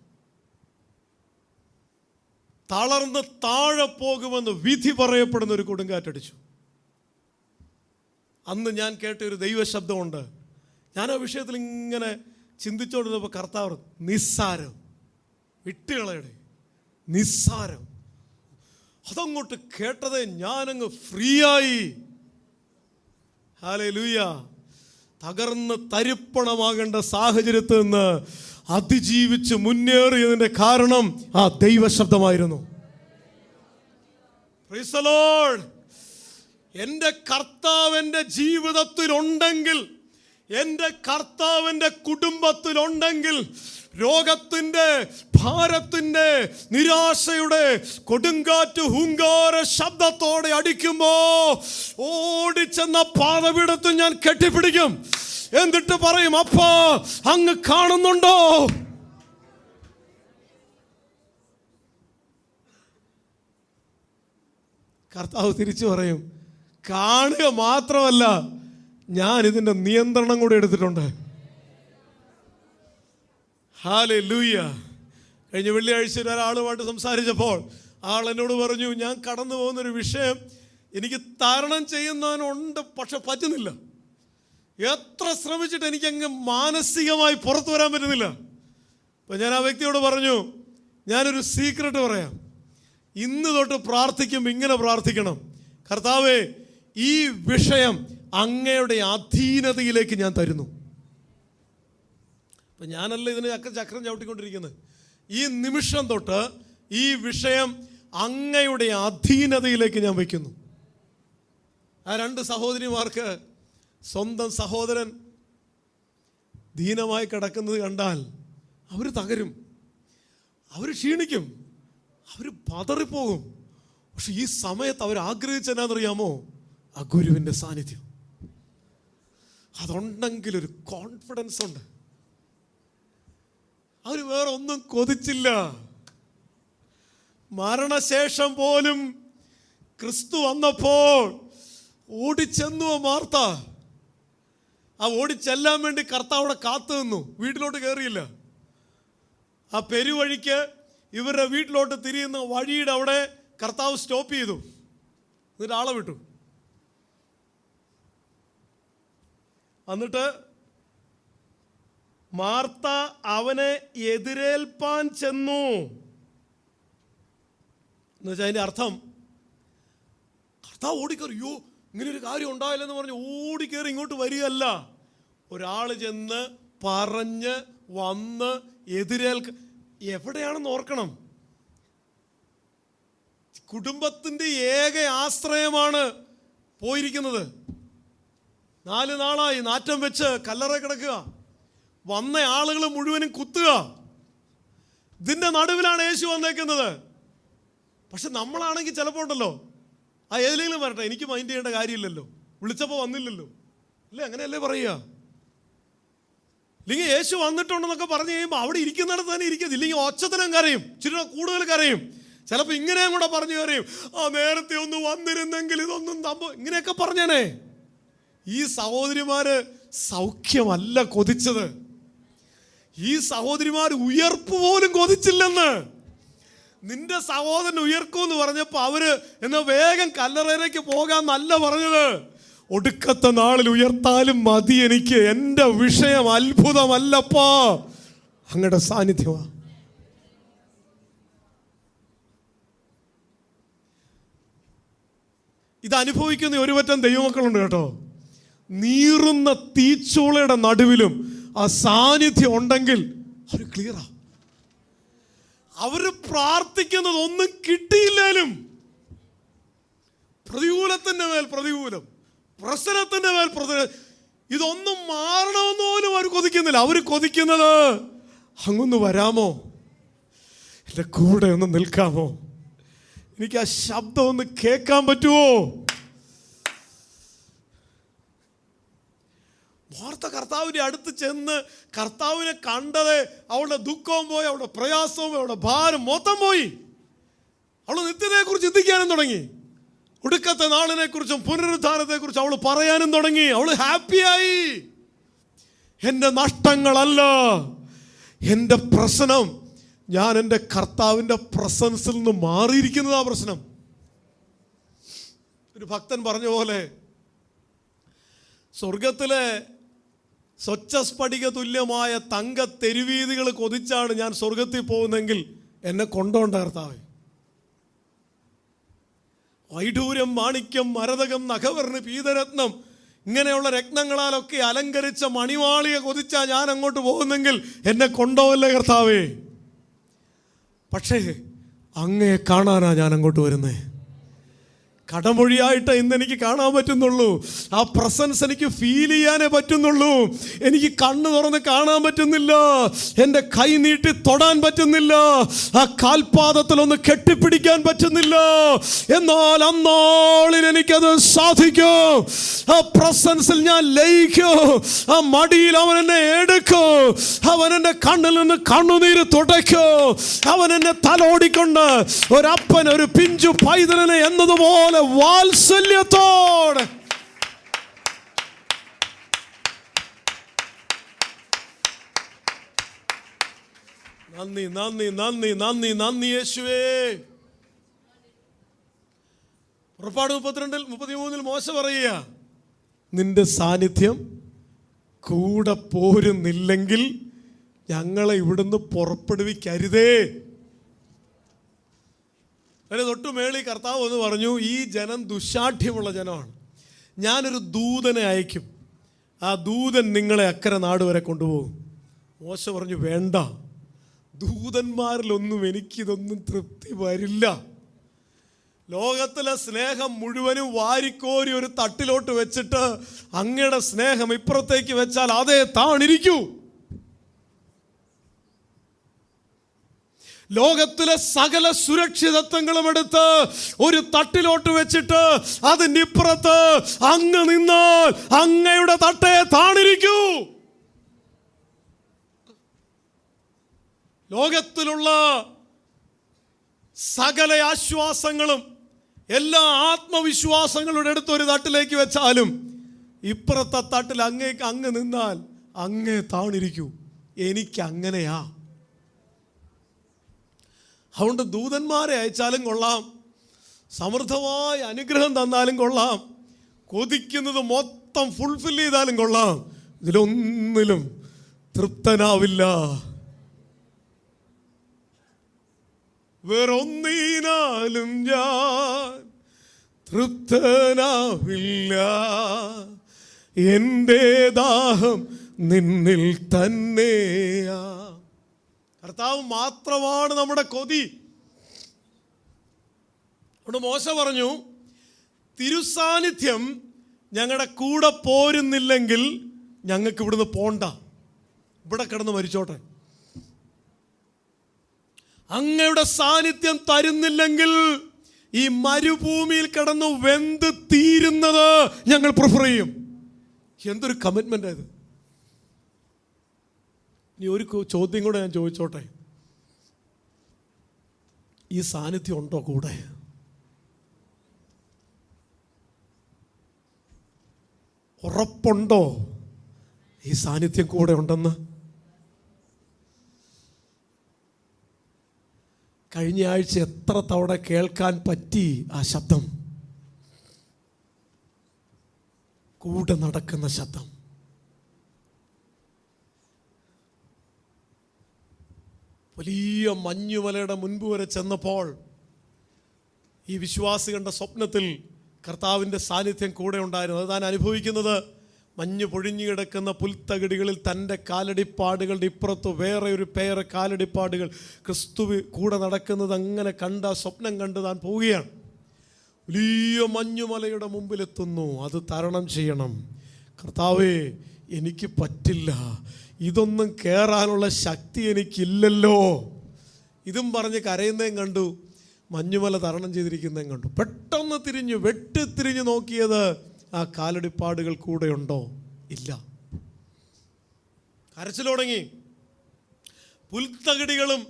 തളർന്ന് താഴെ പോകുമെന്ന് വിധി പറയപ്പെടുന്ന ഒരു കൊടുങ്കാറ്റടിച്ചു. അന്ന് ഞാൻ കേട്ട ഒരു ദൈവശബ്ദമുണ്ട്. ഞാൻ ആ വിഷയത്തിൽ ഇങ്ങനെ ചിന്തിച്ചുകൊണ്ടിരുന്നപ്പോൾ കർത്താവ്, നിസ്സാരം, വിട്ടുകളയുടെ നിസ്സാരം, അതങ്ങോട്ട് കേട്ടതേ ഞാനങ്ങ് ഫ്രീ ആയി. ഹല്ലേലൂയ. തകർന്ന് തരിപ്പണമാകേണ്ട സാഹചര്യത്തിൽ നിന്ന് അതിജീവിച്ച് മുന്നേറിയതിന്റെ കാരണം ആ ദൈവശബ്ദമായിരുന്നു. Praise the Lord. എൻ്റെ കർത്താവ് എൻ്റെ ജീവിതത്തിൽ ഉണ്ടെങ്കിൽ എൻ്റെ കർത്താവിൻ്റെ കുടുംബത്തിലുണ്ടെങ്കിൽ രോഗത്തിൻ്റെ, ഭാരത്തിൻ്റെ, നിരാശയുടെ കൊടുങ്കാറ്റ് ഹുങ്കാര ശബ്ദത്തോടെ അടിക്കുമ്പോ ഓടിച്ചെന്ന പാതപീഠത്തിൽ ഞാൻ കെട്ടിപ്പിടിക്കും. എന്നിട്ട് പറയും, അപ്പാ അങ്ങ് കാണുന്നുണ്ടോ? കർത്താവ് തിരിച്ചു പറയും, കാണുക മാത്രമല്ല, ഞാൻ ഇതിൻ്റെ നിയന്ത്രണം കൂടെ എടുത്തിട്ടുണ്ട്. ഹല്ലേലൂയ. കഴിഞ്ഞ വെള്ളിയാഴ്ച ഒരാളുമായിട്ട് സംസാരിച്ചപ്പോൾ ആൾ എന്നോട് പറഞ്ഞു, ഞാൻ കടന്നു പോകുന്നൊരു വിഷയം എനിക്ക് തരണം ചെയ്യുന്നതിനുണ്ട്, പക്ഷെ പറ്റുന്നില്ല. എത്ര ശ്രമിച്ചിട്ട് എനിക്കങ്ങ് മാനസികമായി പുറത്തു വരാൻ പറ്റുന്നില്ല. അപ്പം ഞാൻ ആ വ്യക്തിയോട് പറഞ്ഞു, ഞാനൊരു സീക്രട്ട് പറയാം. ഇന്ന് തൊട്ട് പ്രാർത്ഥിക്കുമ്പോൾ ഇങ്ങനെ പ്രാർത്ഥിക്കണം, കർത്താവേ ഈ വിഷയം അങ്ങയുടെ അധീനതയിലേക്ക് ഞാൻ തരുന്നു. അപ്പം ഞാനല്ല ഇതിന് ചക്രം ചവിട്ടിക്കൊണ്ടിരിക്കുന്നത്. ഈ നിമിഷം തൊട്ട് ഈ വിഷയം അങ്ങയുടെ അധീനതയിലേക്ക് ഞാൻ വയ്ക്കുന്നു. ആ രണ്ട് സഹോദരിമാർക്ക് സ്വന്തം സഹോദരൻ ദീനമായി കിടക്കുന്നത് കണ്ടാൽ അവർ തകരും, അവർ ക്ഷീണിക്കും, അവർ പതറിപ്പോകും. പക്ഷെ ഈ സമയത്ത് അവർ ആഗ്രഹിച്ചെന്നാന്നറിയാമോ? ആ ഗുരുവിൻ്റെ സാന്നിധ്യം. അതുണ്ടെങ്കിൽ ഒരു കോൺഫിഡൻസ് ഉണ്ട്. അവർ വേറെ ഒന്നും കൊതിച്ചില്ല. മരണശേഷം പോലും ക്രിസ്തു വന്നപ്പോൾ ഓടിച്ചെന്നു മാർത്ത. ആ ഓടിച്ചെല്ലാൻ വേണ്ടി കർത്താവിടെ കാത്തു നിന്നു, വീട്ടിലോട്ട് കയറിയില്ല. ആ പെരുവഴിക്ക് ഇവരുടെ വീട്ടിലോട്ട് തിരിയുന്ന വഴിയുടെ അവിടെ കർത്താവ് സ്റ്റോപ്പ് ചെയ്തു, എന്നിട്ട് ആളെ വിട്ടു. എന്നിട്ട് മാർത്ത അവനെ എതിരേൽപ്പാൻ ചെന്നു. എന്നുവെച്ചാൽ അതിൻ്റെ അർത്ഥം, കർത്താവ് ഓടിക്കയറി, അയ്യോ ഇങ്ങനെ ഒരു കാര്യം ഉണ്ടായില്ലെന്ന് പറഞ്ഞ് ഓടിക്കയറി ഇങ്ങോട്ട് വരികയല്ല. ഒരാൾ ചെന്ന് പറഞ്ഞ് വന്ന് എതിരേൽക്ക. എവിടെയാണെന്ന് ഓർക്കണം. കുടുംബത്തിൻ്റെ ഏക ആശ്രയമാണ് പോയിരിക്കുന്നത്. 4 നാളായി നാറ്റം വെച്ച് കല്ലറ കിടക്കുക, വന്ന ആളുകൾ മുഴുവനും കുത്തുക. ഇതിൻ്റെ നടുവിലാണ് യേശു വന്നേക്കുന്നത്. പക്ഷെ നമ്മളാണെങ്കിൽ ചിലപ്പോൾ ഉണ്ടല്ലോ, ആ ഏതിലെങ്കിലും വരട്ടെ, എനിക്ക് മൈൻഡ് ചെയ്യേണ്ട കാര്യമില്ലല്ലോ, വിളിച്ചപ്പോൾ വന്നില്ലല്ലോ, അല്ലേ? അങ്ങനെയല്ലേ പറയുക? ഇല്ലെങ്കിൽ യേശു വന്നിട്ടുണ്ടെന്നൊക്കെ പറഞ്ഞു കഴിയുമ്പോൾ അവിടെ ഇരിക്കുന്നിടത്ത് തന്നെ ഇരിക്കുന്നത്. ഇല്ലെങ്കിൽ ഒച്ചത്തിനും കരയും, ഇച്ചിരി കൂടുതൽ കരയും. ചിലപ്പോൾ ഇങ്ങനെയും കൂടെ പറഞ്ഞു കരയും, ആ നേരത്തെ ഒന്ന് വന്നിരുന്നെങ്കിൽ ഇതൊന്നും ഇങ്ങനെയൊക്കെ പറഞ്ഞേനെ. ഈ സഹോദരിമാര് സൗഖ്യമല്ല കൊതിച്ചത്, ഈ സഹോദരിമാർ ഉയർപ്പ് പോലും കൊതിച്ചില്ലെന്ന്. നിന്റെ സഹോദരൻ ഉയർക്കുമെന്ന് പറഞ്ഞപ്പോൾ അവര് എന്നാ വേഗം കല്ലറയിലേക്ക് പോകാന്നല്ല പറഞ്ഞത്. ഒടുക്കത്തെ നാളിൽ ഉയർത്താലും മതി എനിക്ക്, എൻ്റെ വിഷയം അത്ഭുതമല്ലപ്പാ, അങ്ങയുടെ സാന്നിധ്യമാ. ഇത് അനുഭവിക്കുന്ന ഒരു പറ്റം ദൈവമക്കളുണ്ട് കേട്ടോ. നീറുന്ന തീച്ചൂളയുടെ നടുവിലും ആ സാന്നിധ്യം ഉണ്ടെങ്കിൽ അവർ ക്ലിയറാ. അവര് പ്രാർത്ഥിക്കുന്നത് ഒന്നും കിട്ടിയില്ലേലും പ്രതികൂലത്തിന്റെ മേൽ പ്രതികൂലം, പ്രശ്നത്തിന്റെ മേൽ പ്രശ്നം, ഇതൊന്നും മാറണമെന്ന് പോലും അവർ കൊതിക്കുന്നില്ല. അവർ കൊതിക്കുന്നത്, അങ്ങൊന്ന് വരാമോ, എൻ്റെ കൂടെ ഒന്ന് നിൽക്കാമോ, എനിക്ക് ആ ശബ്ദം ഒന്ന് കേൾക്കാൻ പറ്റുമോ. വാർത്ത കർത്താവിൻ്റെ അടുത്ത് ചെന്ന് കർത്താവിനെ കണ്ടത് അവളുടെ ദുഃഖവും പോയി, അവളുടെ പ്രയാസവും അവളുടെ ഭാരം മൊത്തം പോയി. അവൾ നിത്യതയെക്കുറിച്ച് ചിന്തിക്കാനും തുടങ്ങി, ഒടുക്കത്തെ നാളിനെക്കുറിച്ചും പുനരുദ്ധാനത്തെക്കുറിച്ചും അവൾ പറയാനും തുടങ്ങി. അവൾ ഹാപ്പിയായി. എൻ്റെ നഷ്ടങ്ങളല്ല എൻ്റെ പ്രശ്നം, ഞാൻ എൻ്റെ കർത്താവിൻ്റെ പ്രസൻസിൽ നിന്ന് മാറിയിരിക്കുന്നതാ പ്രശ്നം. ഒരു ഭക്തൻ പറഞ്ഞ പോലെ, സ്വർഗത്തിലെ സ്വച്ഛസ്ഫടിക തുല്യമായ തങ്ക തെരുവീതികൾ കൊതിച്ചാണ് ഞാൻ സ്വർഗത്തിൽ പോകുന്നെങ്കിൽ എന്നെ കൊണ്ടോണ്ട കർത്താവേ. വൈഡൂര്യം, മാണിക്യം, മരതകം, നഖവർണ്ണ, പീതരത്നം, ഇങ്ങനെയുള്ള രത്നങ്ങളാലൊക്കെ അലങ്കരിച്ച മണിമാളിക കൊതിച്ചാ ഞാൻ അങ്ങോട്ട് പോകുന്നെങ്കിൽ എന്നെ കൊണ്ടോവല്ലേ കർത്താവേ. പക്ഷേ അങ്ങയെ കാണാനാ ഞാൻ അങ്ങോട്ട് വരുന്നേ. കടമൊഴിയായിട്ട് ഇന്ന് എനിക്ക് കാണാൻ പറ്റുന്നുള്ളൂ. ആ പ്രസൻസ് എനിക്ക് ഫീൽ ചെയ്യാനേ പറ്റുന്നുള്ളൂ. എനിക്ക് കണ്ണ് തുറന്ന് കാണാൻ പറ്റുന്നില്ല, എൻ്റെ കൈ നീട്ടി തൊടാൻ പറ്റുന്നില്ല, ആ കാൽപാദത്തിലൊന്ന് കെട്ടിപ്പിടിക്കാൻ പറ്റുന്നില്ല. എന്നാൽ അന്നാളിൽ എനിക്കത് സാധിക്കും. ആ പ്രസൻസിൽ ഞാൻ ലയിക്കും. ആ മടിയിൽ അവൻ എന്നെ എടുക്കും. അവൻ എൻ്റെ കണ്ണിൽ നിന്ന് കണ്ണുനീര് തുടയ്ക്കും. അവൻ എന്നെ തലോടിക്കൊണ്ട് ഒരപ്പൻ ഒരു പിഞ്ചു പൈതലിനെ എന്നതുപോലെ വാത്സല്യത്തോടെ നന്ദി നന്ദി നന്ദി നന്ദി നന്ദി യേശുവേ. പുറപ്പാട് 32-33 മോശ പറയുക, നിന്റെ സാന്നിധ്യം കൂടെ പോരുന്നില്ലെങ്കിൽ ഞങ്ങളെ ഇവിടുന്ന് പുറപ്പെടുവിക്കരുതേ. അതിന് തൊട്ടു മേളി കർത്താവ് എന്ന് പറഞ്ഞു, ഈ ജനം ദുശാഠ്യമുള്ള ജനമാണ്, ഞാനൊരു ദൂതനെ അയക്കും, ആ ദൂതൻ നിങ്ങളെ അക്കരെ നാട് വരെ കൊണ്ടുപോകും. മോശ പറഞ്ഞു, വേണ്ട, ദൂതന്മാരിലൊന്നും എനിക്കിതൊന്നും തൃപ്തി വരില്ല. ലോകത്തിലെ സ്നേഹം മുഴുവനും വാരിക്കോരി ഒരു തട്ടിലോട്ട് വെച്ചിട്ട് അങ്ങയുടെ സ്നേഹം ഇപ്പുറത്തേക്ക് വെച്ചാൽ അതേ താണിരിക്കൂ. ലോകത്തിലെ സകല സുരക്ഷിതത്വങ്ങളും എടുത്ത് ഒരു തട്ടിലോട്ട് വെച്ചിട്ട് അതിൻ്റെ ഇപ്പുറത്ത് അങ്ങ് നിന്നാൽ അങ്ങയുടെ തട്ടേ താണിരിക്കൂ. ലോകത്തിലുള്ള സകല ആശ്വാസങ്ങളും എല്ലാ ആത്മവിശ്വാസങ്ങളുടെ അടുത്ത് ഒരു തട്ടിലേക്ക് വെച്ചാലും ഇപ്പുറത്തെ തട്ടിൽ അങ്ങ് നിന്നാൽ അങ്ങേ താണിരിക്കൂ. എനിക്ക് അങ്ങനെയാ. അതുകൊണ്ട് ദൂതന്മാരെ അയച്ചാലും കൊള്ളാം, സമൃദ്ധമായ അനുഗ്രഹം തന്നാലും കൊള്ളാം, കൊതിക്കുന്നത് മൊത്തം ഫുൾഫിൽ ചെയ്താലും കൊള്ളാം, ഇതിലൊന്നിലും തൃപ്തനാവില്ല. വേറൊന്നിനാലും ഞാൻ തൃപ്തനാവില്ല. എൻ്റെ ദാഹം നിന്നിൽ തന്നെയാ. കർത്താവ് മാത്രമാണ് നമ്മുടെ കൊതി. അവിടെ മോശ പറഞ്ഞു, തിരുസാന്നിധ്യം ഞങ്ങളുടെ കൂടെ പോരുന്നില്ലെങ്കിൽ ഞങ്ങൾക്ക് ഇവിടുന്ന് പോണ്ട, ഇവിടെ കിടന്ന് മരിച്ചോട്ടെ. അങ്ങയുടെ സാന്നിധ്യം തരുന്നില്ലെങ്കിൽ ഈ മരുഭൂമിയിൽ കിടന്ന് വെന്ത് തീരുന്നത് ഞങ്ങൾ പ്രിഫർ ചെയ്യും. എന്തൊരു കമ്മിറ്റ്മെന്റ് ആയത്. ഇനി ഒരു ചോദ്യം കൂടെ ഞാൻ ചോദിച്ചോട്ടെ, ഈ സാന്നിധ്യം ഉണ്ടോ കൂടെ? ഉറപ്പുണ്ടോ ഈ സാന്നിധ്യം കൂടെ ഉണ്ടെന്ന്? കഴിഞ്ഞ ആഴ്ച എത്ര തവണ കേൾക്കാൻ പറ്റി ആ ശബ്ദം? കൂടെ നടക്കുന്ന ശബ്ദം. വലിയ മഞ്ഞുമലയുടെ മുൻപ് വരെ ചെന്നപ്പോൾ ഈ വിശ്വാസി കണ്ട സ്വപ്നത്തിൽ കർത്താവിൻ്റെ സാന്നിധ്യം കൂടെ ഉണ്ടായിരുന്നു. അത് താൻ അനുഭവിക്കുന്നത് മഞ്ഞ് പൊഴിഞ്ഞു കിടക്കുന്ന പുൽത്തകിടികളിൽ തൻ്റെ കാലടിപ്പാടുകളുടെ ഇപ്പുറത്ത് വേറെ ഒരു പേര് കാലടിപ്പാടുകൾ ക്രിസ്തു കൂടെ നടക്കുന്നത് അങ്ങനെ കണ്ട സ്വപ്നം കണ്ട് താൻ പോവുകയാണ്. വലിയ മഞ്ഞുമലയുടെ മുമ്പിലെത്തുന്നു. അത് തരണം ചെയ്യണം. കർത്താവേ, എനിക്ക് പറ്റില്ല, ഇതൊന്നും കയറാനുള്ള ശക്തി എനിക്കില്ലല്ലോ. ഇതും പറഞ്ഞ് കരയുന്നതും കണ്ടു, മഞ്ഞുമല തരണം ചെയ്തിരിക്കുന്നതും കണ്ടു. പെട്ടെന്ന് വെട്ടിത്തിരിഞ്ഞു നോക്കിയത് ആ കാലടിപ്പാടുകൾ കൂടെയുണ്ടോ? ഇല്ല. കരച്ചിൽ തുടങ്ങി. പുൽത്തകിടികളും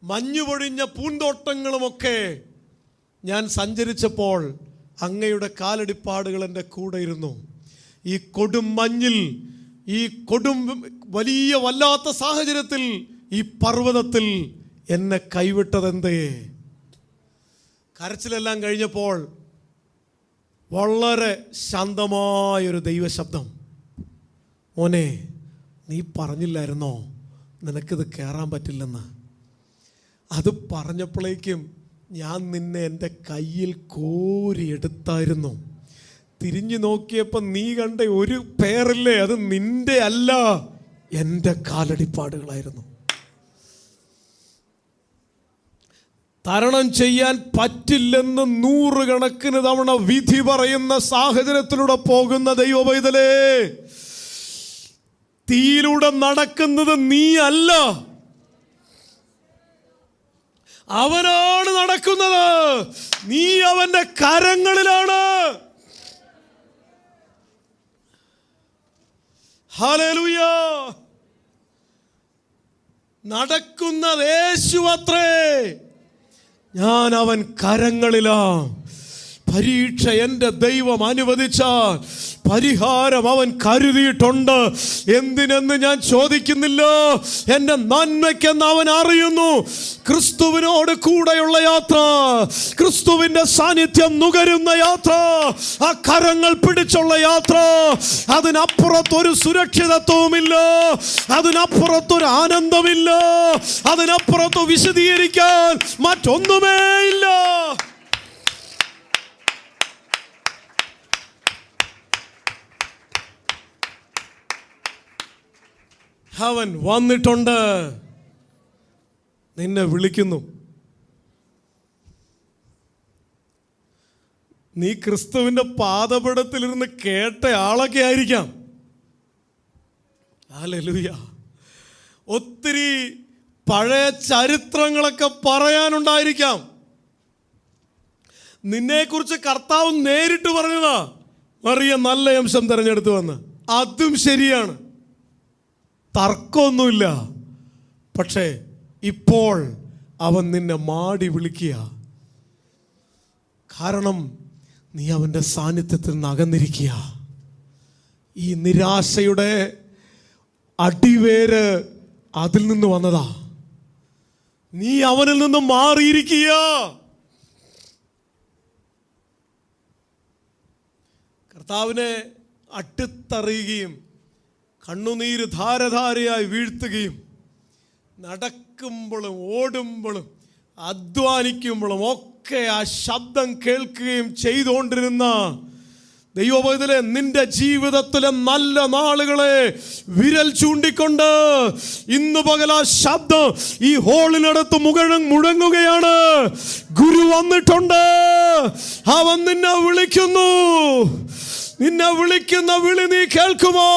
മഞ്ഞുപൊഴിഞ്ഞ പൂന്തോട്ടങ്ങളുമൊക്കെ ഞാൻ സഞ്ചരിച്ചപ്പോൾ അങ്ങയുടെ കാലടിപ്പാടുകൾ എൻ്റെ കൂടെ ഇരുന്നു. ഈ കൊടും മഞ്ഞിൽ, ഈ കൊടും വലിയ വല്ലാത്ത സാഹചര്യത്തിൽ, ഈ പർവ്വതത്തിൽ എന്നെ കൈവിട്ടതെന്തേ? കരച്ചിലെല്ലാം കഴിഞ്ഞപ്പോൾ വളരെ ശാന്തമായൊരു ദൈവശബ്ദം, മോനെ, നീ പറഞ്ഞില്ലായിരുന്നോ നിനക്കിത് കയറാൻ പറ്റില്ലെന്ന്? അത് പറഞ്ഞപ്പോഴേക്കും ഞാൻ നിന്നെ എൻ്റെ കയ്യിൽ കോരിയെടുത്തായിരുന്നു. തിരിഞ്ഞു നോക്കിയപ്പോൾ നീ കണ്ട ഒരു പേരില്ലേ, അത് നിന്റെ അല്ല, എൻ്റെ കാലടിപ്പാടുകളായിരുന്നു. തരണം ചെയ്യാൻ പറ്റില്ലെന്ന് 100 കണക്കിന് തവണ വിധി പറയുന്ന സാഹചര്യത്തിലൂടെ പോകുന്ന ദൈവപൈതലേ, തീയിലൂടെ നടക്കുന്നത് നീ അല്ല, അവനാണ് നടക്കുന്നത്. നീ അവന്റെ കരങ്ങളിലാണ്. ഹല്ലേലൂയ. നടക്കുന്നത് യേശു അത്രേ, ഞാൻ അവൻ കരങ്ങളിലാ. പരീക്ഷ എൻ്റെ ദൈവം അനുവദിച്ചാൽ പരിഹാരം അവൻ കരുതിയിട്ടുണ്ട്. എന്തിനെന്ന് ഞാൻ ചോദിക്കുന്നില്ല, എൻ്റെ നന്മയ്ക്കെന്ന് അവൻ അറിയുന്നു. ക്രിസ്തുവിനോട് കൂടെയുള്ള യാത്ര, ക്രിസ്തുവിൻ്റെ സാന്നിധ്യം നുകരുന്ന യാത്ര, ആ കരങ്ങൾ പിടിച്ചുള്ള യാത്ര, അതിനപ്പുറത്തൊരു സുരക്ഷിതത്വവുമില്ല, അതിനപ്പുറത്തൊരു ആനന്ദമില്ല, അതിനപ്പുറത്ത് വിശദീകരിക്കാൻ മറ്റൊന്നുമേ ഇല്ല. അവൻ വന്നിട്ടുണ്ട്, നിന്നെ വിളിക്കുന്നു. നീ ക്രിസ്തുവിന്റെ പാദപീഠത്തിലിരുന്ന് കേട്ട ആളൊക്കെ ആയിരിക്കാം. ഹല്ലേലൂയ. ഒത്തിരി പഴയ ചരിത്രങ്ങളൊക്കെ പറയാനുണ്ടായിരിക്കാം. നിന്നെക്കുറിച്ച് കർത്താവ് നേരിട്ട് പറഞ്ഞതാ, മറിയ നല്ല അംശം തിരഞ്ഞെടുത്തു വന്ന്. അതും ശരിയാണ്, തർക്കമൊന്നുമില്ല. പക്ഷേ ഇപ്പോൾ അവൻ നിന്നെ മാടി വിളിക്കുക. കാരണം നീ അവൻ്റെ സാന്നിധ്യത്തിൽ നിന്ന് അകന്നിരിക്കുക. ഈ നിരാശയുടെ അടിവേര് അതിൽ നിന്ന് വന്നതാ. നീ അവനിൽ നിന്ന് മാറിയിരിക്കുക. കർത്താവിനെ അട്ടിത്തറിയുകയും കണ്ണുനീര് ധാരധാരയായി വീഴ്ത്തുകയും നടക്കുമ്പോഴും ഓടുമ്പോഴും അധ്വാനിക്കുമ്പോഴും ഒക്കെ ആ ശബ്ദം കേൾക്കുകയും ചെയ്തുകൊണ്ടിരുന്ന ദൈവപൈതലേ, നിന്റെ ജീവിതത്തിലെ നല്ല നാളുകളെ വിരൽ ചൂണ്ടിക്കൊണ്ട് ഇന്ന് പകൽ ആ ശബ്ദം ഈ ഹോളിനടുത്ത് മുഴങ്ങുകയാണ്. ഗുരു വന്നിട്ടുണ്ട്, അവൻ നിന്നെ വിളിക്കുന്നു. നിന്നെ വിളിക്കുന്ന വിളി നീ കേൾക്കുമോ?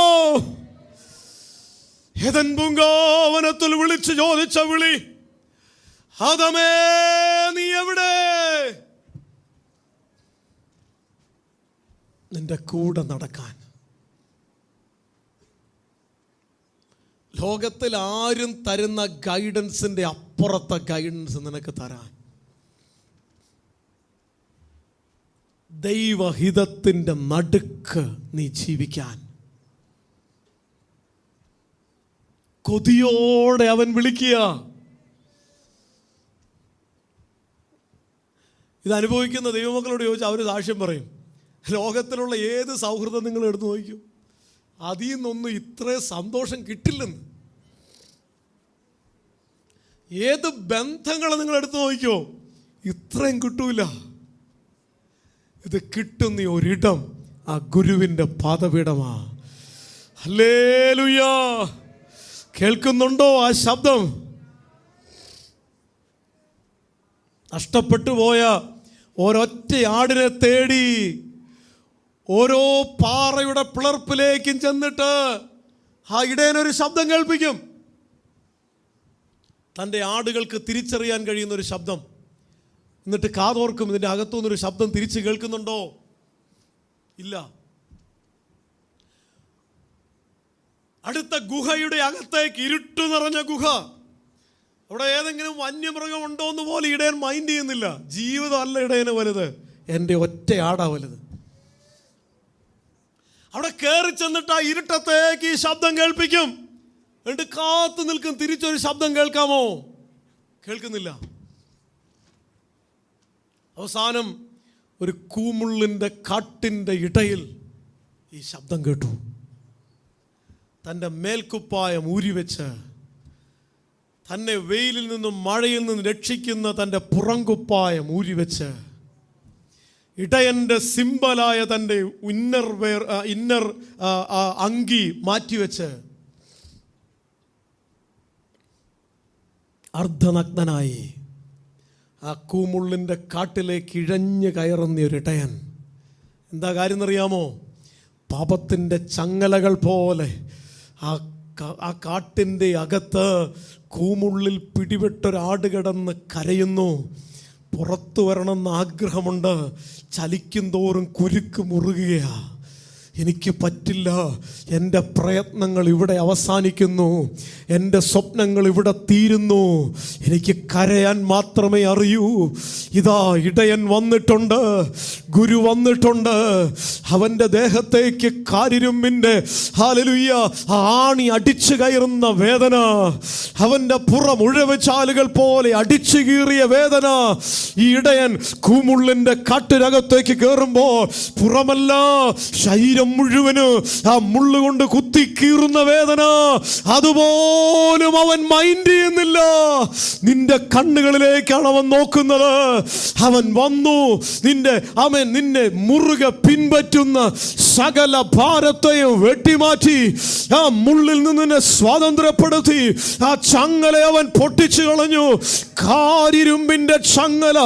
ഏദൻ പൂങ്കാവനത്തിൽ വിളിച്ചു ചോദിച്ച വിളി, ആദമേ നീ എവിടെ? നിന്റെ കൂടെ നടക്കാൻ. ലോകത്തിൽ ആരും തരുന്ന ഗൈഡൻസിന്റെ അപ്പുറത്തെ ഗൈഡൻസ് നിനക്ക് തരാൻ, ദൈവഹിതത്തിന്റെ നടുക്ക് നീ ജീവിക്കാൻ കൊതിയോടെ അവൻ വിളിക്കുക. ഇത് അനുഭവിക്കുന്ന ദൈവമക്കളോട് ചോദിച്ചാൽ അവർ സാക്ഷ്യം പറയും. ലോകത്തിലുള്ള ഏത് സൗഹൃദം നിങ്ങൾ എടുത്തു നോക്കും, അതിൽ നിന്നൊന്നും ഇത്രയും സന്തോഷം കിട്ടില്ലെന്ന്. ഏത് ബന്ധങ്ങൾ നിങ്ങൾ എടുത്തു നോക്കിയോ, ഇത്രയും കിട്ടൂല. ഇത് കിട്ടുന്ന ഒരിടം ആ ഗുരുവിൻ്റെ പാദപീഠമാ. ഹല്ലേലൂയ. കേൾക്കുന്നുണ്ടോ ആ ശബ്ദം? നഷ്ടപ്പെട്ടു പോയ ഒരൊറ്റ ആടിനെ തേടി ഓരോ പാറയുടെ പിളർപ്പിലേക്കും ചെന്നിട്ട് ആ ഇടയനൊരു ശബ്ദം കേൾപ്പിക്കും. തൻ്റെ ആടുകൾക്ക് തിരിച്ചറിയാൻ കഴിയുന്ന ഒരു ശബ്ദം. എന്നിട്ട് കാതോർക്കും, ഇതിൻ്റെ അകത്തുനിന്നൊരു ശബ്ദം തിരിച്ച് കേൾക്കുന്നുണ്ടോ? ഇല്ല. അടുത്ത ഗുഹയുടെ അകത്തേക്ക്, ഇരുട്ടു നിറഞ്ഞ ഗുഹ, അവിടെ ഏതെങ്കിലും വന്യമൃഗം ഉണ്ടോ എന്ന് പോലും ഇടയൻ മൈൻഡ് ചെയ്യുന്നില്ല. ജീവിതമല്ല ഇടയന് വലുത്, എൻ്റെ ഒറ്റ ആടാ വലുത്. അവിടെ കയറി ചെന്നിട്ട് ആ ഇരുട്ടത്തേക്ക് ഈ ശബ്ദം കേൾപ്പിക്കും. എന്നിട്ട് കാത്തു നിൽക്കും, തിരിച്ചൊരു ശബ്ദം കേൾക്കാമോ? കേൾക്കുന്നില്ല. അവസാനം ഒരു കൂമുള്ളിൻ്റെ കാട്ടിൻ്റെ ഇടയിൽ ഈ ശബ്ദം കേട്ടു. തൻ്റെ മേൽക്കുപ്പായം ഊരിവെച്ച് തന്നെ വെയിലിൽ നിന്നും മഴയിൽ നിന്നും രക്ഷിക്കുന്ന തൻ്റെ പുറംകുപ്പായം ഊരിവെച്ച് ഇടയൻ്റെ സിംബലായ തൻ്റെ ഇന്നർ അങ്കി മാറ്റിവെച്ച് അർദ്ധനഗ്നനായി ആ കൂമുള്ളിൻ്റെ കാട്ടിലേക്ക് ഇഴഞ്ഞു കയറുന്ന ഒരു ഇടയൻ. എന്താ കാര്യം എന്നറിയാമോ? പാപത്തിൻ്റെ ചങ്ങലകൾ പോലെ ആ കാട്ടിൻ്റെ അകത്ത് കൂമുള്ളിൽ പിടിപെട്ടൊരാട് കിടന്ന് കരയുന്നു. പുറത്തു വരണമെന്ന് ആഗ്രഹമുണ്ട്, ചലിക്കും തോറും കുരുക്ക് മുറുകുകയാ. എനിക്ക് പറ്റില്ല, എൻ്റെ പ്രയത്നങ്ങൾ ഇവിടെ അവസാനിക്കുന്നു, എൻ്റെ സ്വപ്നങ്ങൾ ഇവിടെ തീരുന്നു, എനിക്ക് കരയാൻ മാത്രമേ അറിയൂ. ഇതാ ഇടയൻ വന്നിട്ടുണ്ട്, ഗുരു വന്നിട്ടുണ്ട്. അവൻ്റെ ദേഹത്തേക്ക് കാരിരുമ്പിൻ്റെ ഹല്ലേലൂയ ആണി അടിച്ചു കയറുന്ന വേദന, അവൻ്റെ പുറം ഉഴവച്ചാലുകൾ പോലെ അടിച്ചു കീറിയ വേദന. ഈ ഇടയൻ കൂമുള്ളിൻ്റെ കാട്ടിനകത്തേക്ക് കയറുമ്പോൾ പുറമല്ല, ശരീരം മുഴുവന് ആ മുള്ളുകൊണ്ട് കുത്തി കീറുന്ന വേദന. അതുപോലും അവൻ മൈൻഡ് ചെയ്യുന്നില്ല. നിന്റെ കണ്ണുകളിലേക്കാണ് അവൻ നോക്കുന്നത്. അവൻ വന്നു നിന്നെ മുറുകെ പിൻപറ്റുന്ന സകല ഭാരത്തെയും വെട്ടിമാറ്റി ആ മുള്ളിൽ നിന്ന് നിന്നെ സ്വാതന്ത്ര്യപ്പെടുത്തി ആ ചങ്ങല അവൻ പൊട്ടിച്ചു കളഞ്ഞു. കാരിരുമ്പിന്റെ ചങ്ങല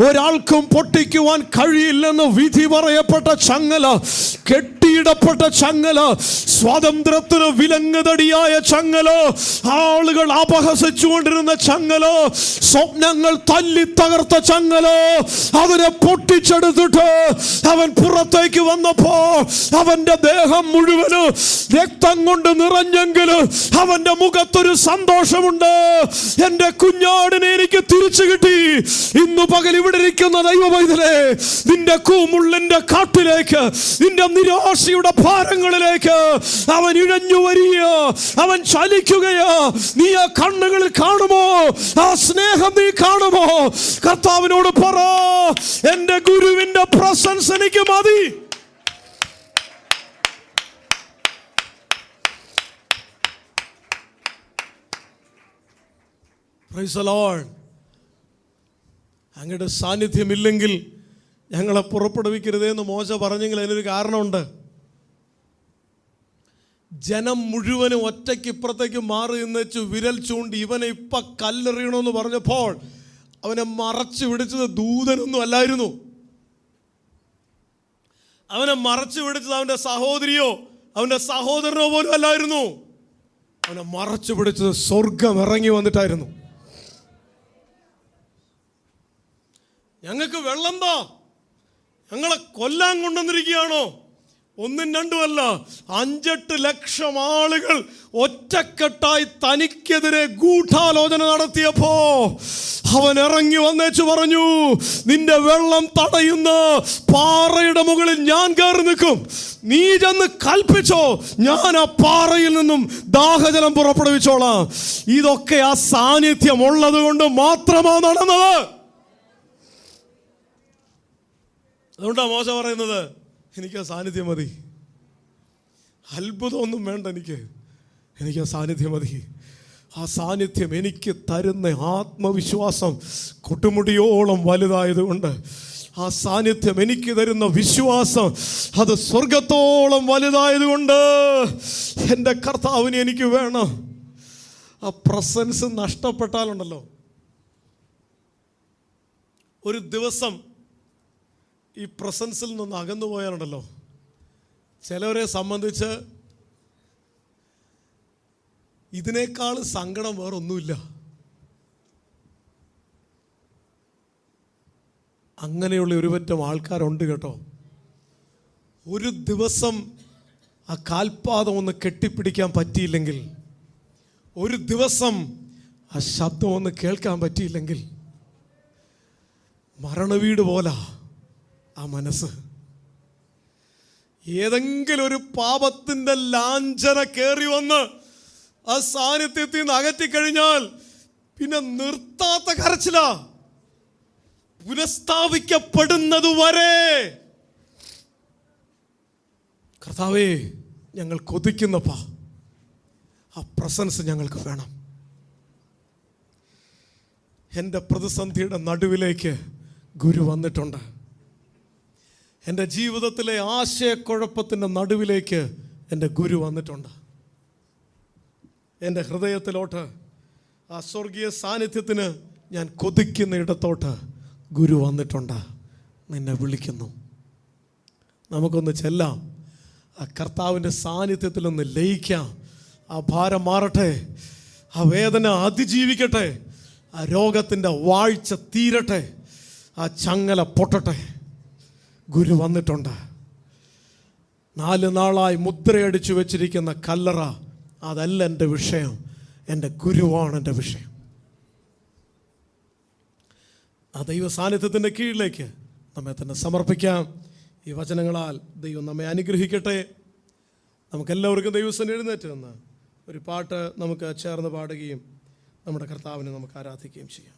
ഒരാൾക്കും പൊട്ടിക്കുവാൻ കഴിയില്ലെന്ന് വിധി പറയപ്പെട്ട ചങ്ങല, കെട്ടിയിടപ്പെട്ട ചങ്ങല, സ്വാതന്ത്ര്യത്തിന് വിലങ്ങുതടിയായ ചങ്ങല, ആളുകൾ അപഹസിച്ചുകൊണ്ടിരുന്ന ചങ്ങല, സ്വപ്നങ്ങൾ തല്ലി തകർത്ത ചങ്ങല, അതിനെ പൊട്ടിച്ചെടുത്തിട്ട് അവൻ പുറത്തേക്ക് വന്നപ്പോ അവന്റെ ദേഹം മുഴുവന് രക്തം കൊണ്ട് നിറഞ്ഞെങ്കിലും അവന്റെ മുഖത്തൊരു സന്തോഷമുണ്ട്. എന്റെ കുഞ്ഞാടിനെ എനിക്ക് തിരിച്ചു കിട്ടി. ഇന്നു പകൽ ഇവിടെ ഇരിക്കുന്ന ദൈവമൈതലേ, നിന്റെ കൂമുള്ളിന്റെ കാട്ടിലേക്ക്, നിന്റെ നിരാശയുടെ ഭാരങ്ങളിലേക്ക് അവൻ ഇഴഞ്ഞു വരിക, അവൻ ചലിക്കുകയാ. നീ ആ കണ്ണുകളിൽ കാണുമോ? ആ സ്നേഹം നീ കാണുമോ? കർത്താവിനോട് പറ, എന്റെ ഗുരുവിന്റെ പ്രസൻസ് എനിക്ക് മതി. Praise the Lord. അങ്ങയുടെ സാന്നിധ്യമില്ലെങ്കിൽ ഞങ്ങളെ പുറപ്പെടുവിക്കരുതേ എന്ന് മോശ പറഞ്ഞെങ്കിൽ അതിനൊരു കാരണമുണ്ട്. ജനം മുഴുവനും ഒറ്റയ്ക്ക് ഇപ്പുറത്തേക്ക് മാറി നിന്നേച്ചു വിരൽ ചൂണ്ടി ഇവനെ ഇപ്പം കല്ലെറിയണമെന്ന് പറഞ്ഞപ്പോൾ അവനെ മറച്ചു പിടിച്ചത് ദൂതനൊന്നും അല്ലായിരുന്നു. അവനെ മറച്ചു പിടിച്ചത് അവൻ്റെ സഹോദരിയോ അവൻ്റെ സഹോദരനോ പോലും അല്ലായിരുന്നു. അവനെ മറച്ചു പിടിച്ചത് സ്വർഗം ഇറങ്ങി വന്നിട്ടായിരുന്നു. ഞങ്ങൾക്ക് വെള്ളം താ, ഞങ്ങളെ കൊല്ലാൻ കൊണ്ടുവന്നിരിക്കുകയാണോ? ഒന്നും രണ്ടുമല്ല, 5-8 ലക്ഷം ആളുകൾ ഒറ്റക്കെട്ടായി തനിക്കെതിരെ ഗൂഢാലോചന നടത്തിയപ്പോ അവൻ ഇറങ്ങി വന്നേച്ചു പറഞ്ഞു, നിന്റെ വെള്ളം തടയുന്ന പാറയുടെ മുകളിൽ ഞാൻ കയറി നിൽക്കും. നീ ചെന്ന് കൽപ്പിച്ചോ, ഞാൻ ആ പാറയിൽ നിന്നും ദാഹജലം പുറപ്പെടുവിച്ചോളാം. ഇതൊക്കെ ആ സാന്നിധ്യം ഉള്ളത് കൊണ്ട് മാത്രമാണ് നടന്നത്. അതുകൊണ്ടാണ് മോശ പറയുന്നത്, എനിക്ക് ആ സാന്നിധ്യം മതി, അത്ഭുതമൊന്നും വേണ്ട, എനിക്ക് ആ സാന്നിധ്യം മതി. ആ സാന്നിധ്യം എനിക്ക് തരുന്ന ആത്മവിശ്വാസം കൊടുമുടിയോളം വലുതായതുകൊണ്ട്, ആ സാന്നിധ്യം എനിക്ക് തരുന്ന വിശ്വാസം അത് സ്വർഗത്തോളം വലുതായതുകൊണ്ട് എൻ്റെ കർത്താവിനെ എനിക്ക് വേണം. ആ പ്രസൻസ് നഷ്ടപ്പെട്ടാലുണ്ടല്ലോ, ഒരു ദിവസം ഈ പ്രസൻസിൽ നിന്ന് അകന്നു പോയാലുണ്ടല്ലോ, ചിലവരെ സംബന്ധിച്ച് ഇതിനേക്കാൾ സങ്കടം വേറൊന്നുമില്ല. അങ്ങനെയുള്ള ഒരു പറ്റം ആൾക്കാരുണ്ട് കേട്ടോ. ഒരു ദിവസം ആ കാൽപാദം ഒന്ന് കെട്ടിപ്പിടിക്കാൻ പറ്റിയില്ലെങ്കിൽ, ഒരു ദിവസം ആ ശബ്ദം ഒന്ന് കേൾക്കാൻ പറ്റിയില്ലെങ്കിൽ, മരണവീട് പോലാ ആ മനസ്സ്. ഏതെങ്കിലും ഒരു പാപത്തിൻ്റെ ലാഞ്ചന കയറി വന്ന് ആ സാന്നിധ്യത്തിൽ നിന്ന് അകറ്റിക്കഴിഞ്ഞാൽ പിന്നെ നിർത്താത്ത കരച്ചിലാ. പുനഃസ്ഥാപിക്കപ്പെടുന്നത് വരെ കർത്താവേ, ഞങ്ങൾ കൊതിക്കുന്നപ്പാ, ആ പ്രസൻസ് ഞങ്ങൾക്ക് വേണം. എൻ്റെ പ്രതിസന്ധിയുടെ നടുവിലേക്ക് ഗുരു വന്നിട്ടുണ്ട്. എൻ്റെ ജീവിതത്തിലെ ആശയക്കുഴപ്പത്തിൻ്റെ നടുവിലേക്ക് എൻ്റെ ഗുരു വന്നിട്ടുണ്ട്. എൻ്റെ ഹൃദയത്തിലോട്ട് ആ സ്വർഗീയ സാന്നിധ്യത്തിന് ഞാൻ കൊതിക്കുന്ന ഇടത്തോട്ട് ഗുരു വന്നിട്ടുണ്ട്, നിന്നെ വിളിക്കുന്നു. നമുക്കൊന്ന് ചെല്ലാം, ആ കർത്താവിൻ്റെ സാന്നിധ്യത്തിലൊന്ന് ലയിക്കാം. ആ ഭാരം മാറട്ടെ, ആ വേദന അതിജീവിക്കട്ടെ, ആ രോഗത്തിൻ്റെ വാഴ്ച തീരട്ടെ, ആ ചങ്ങല പൊട്ടട്ടെ. ഗുരു വന്നിട്ടുണ്ട്. 4 നാളായി മുദ്രയടിച്ചു വെച്ചിരിക്കുന്ന കല്ലറ അതല്ല എൻ്റെ വിഷയം, എൻ്റെ ഗുരുവാണ് എൻ്റെ വിഷയം. ആ ദൈവ സാന്നിധ്യത്തിൻ്റെ കീഴിലേക്ക് നമ്മെ തന്നെ സമർപ്പിക്കാം. ഈ വചനങ്ങളാൽ ദൈവം നമ്മെ അനുഗ്രഹിക്കട്ടെ. നമുക്കെല്ലാവർക്കും ദൈവസന്നിധിയിൽ എഴുന്നേറ്റ് നിന്ന് ഒരു പാട്ട് നമുക്ക് ചേർന്ന് പാടുകയും നമ്മുടെ കർത്താവിനെ നമുക്ക് ആരാധിക്കുകയും ചെയ്യാം.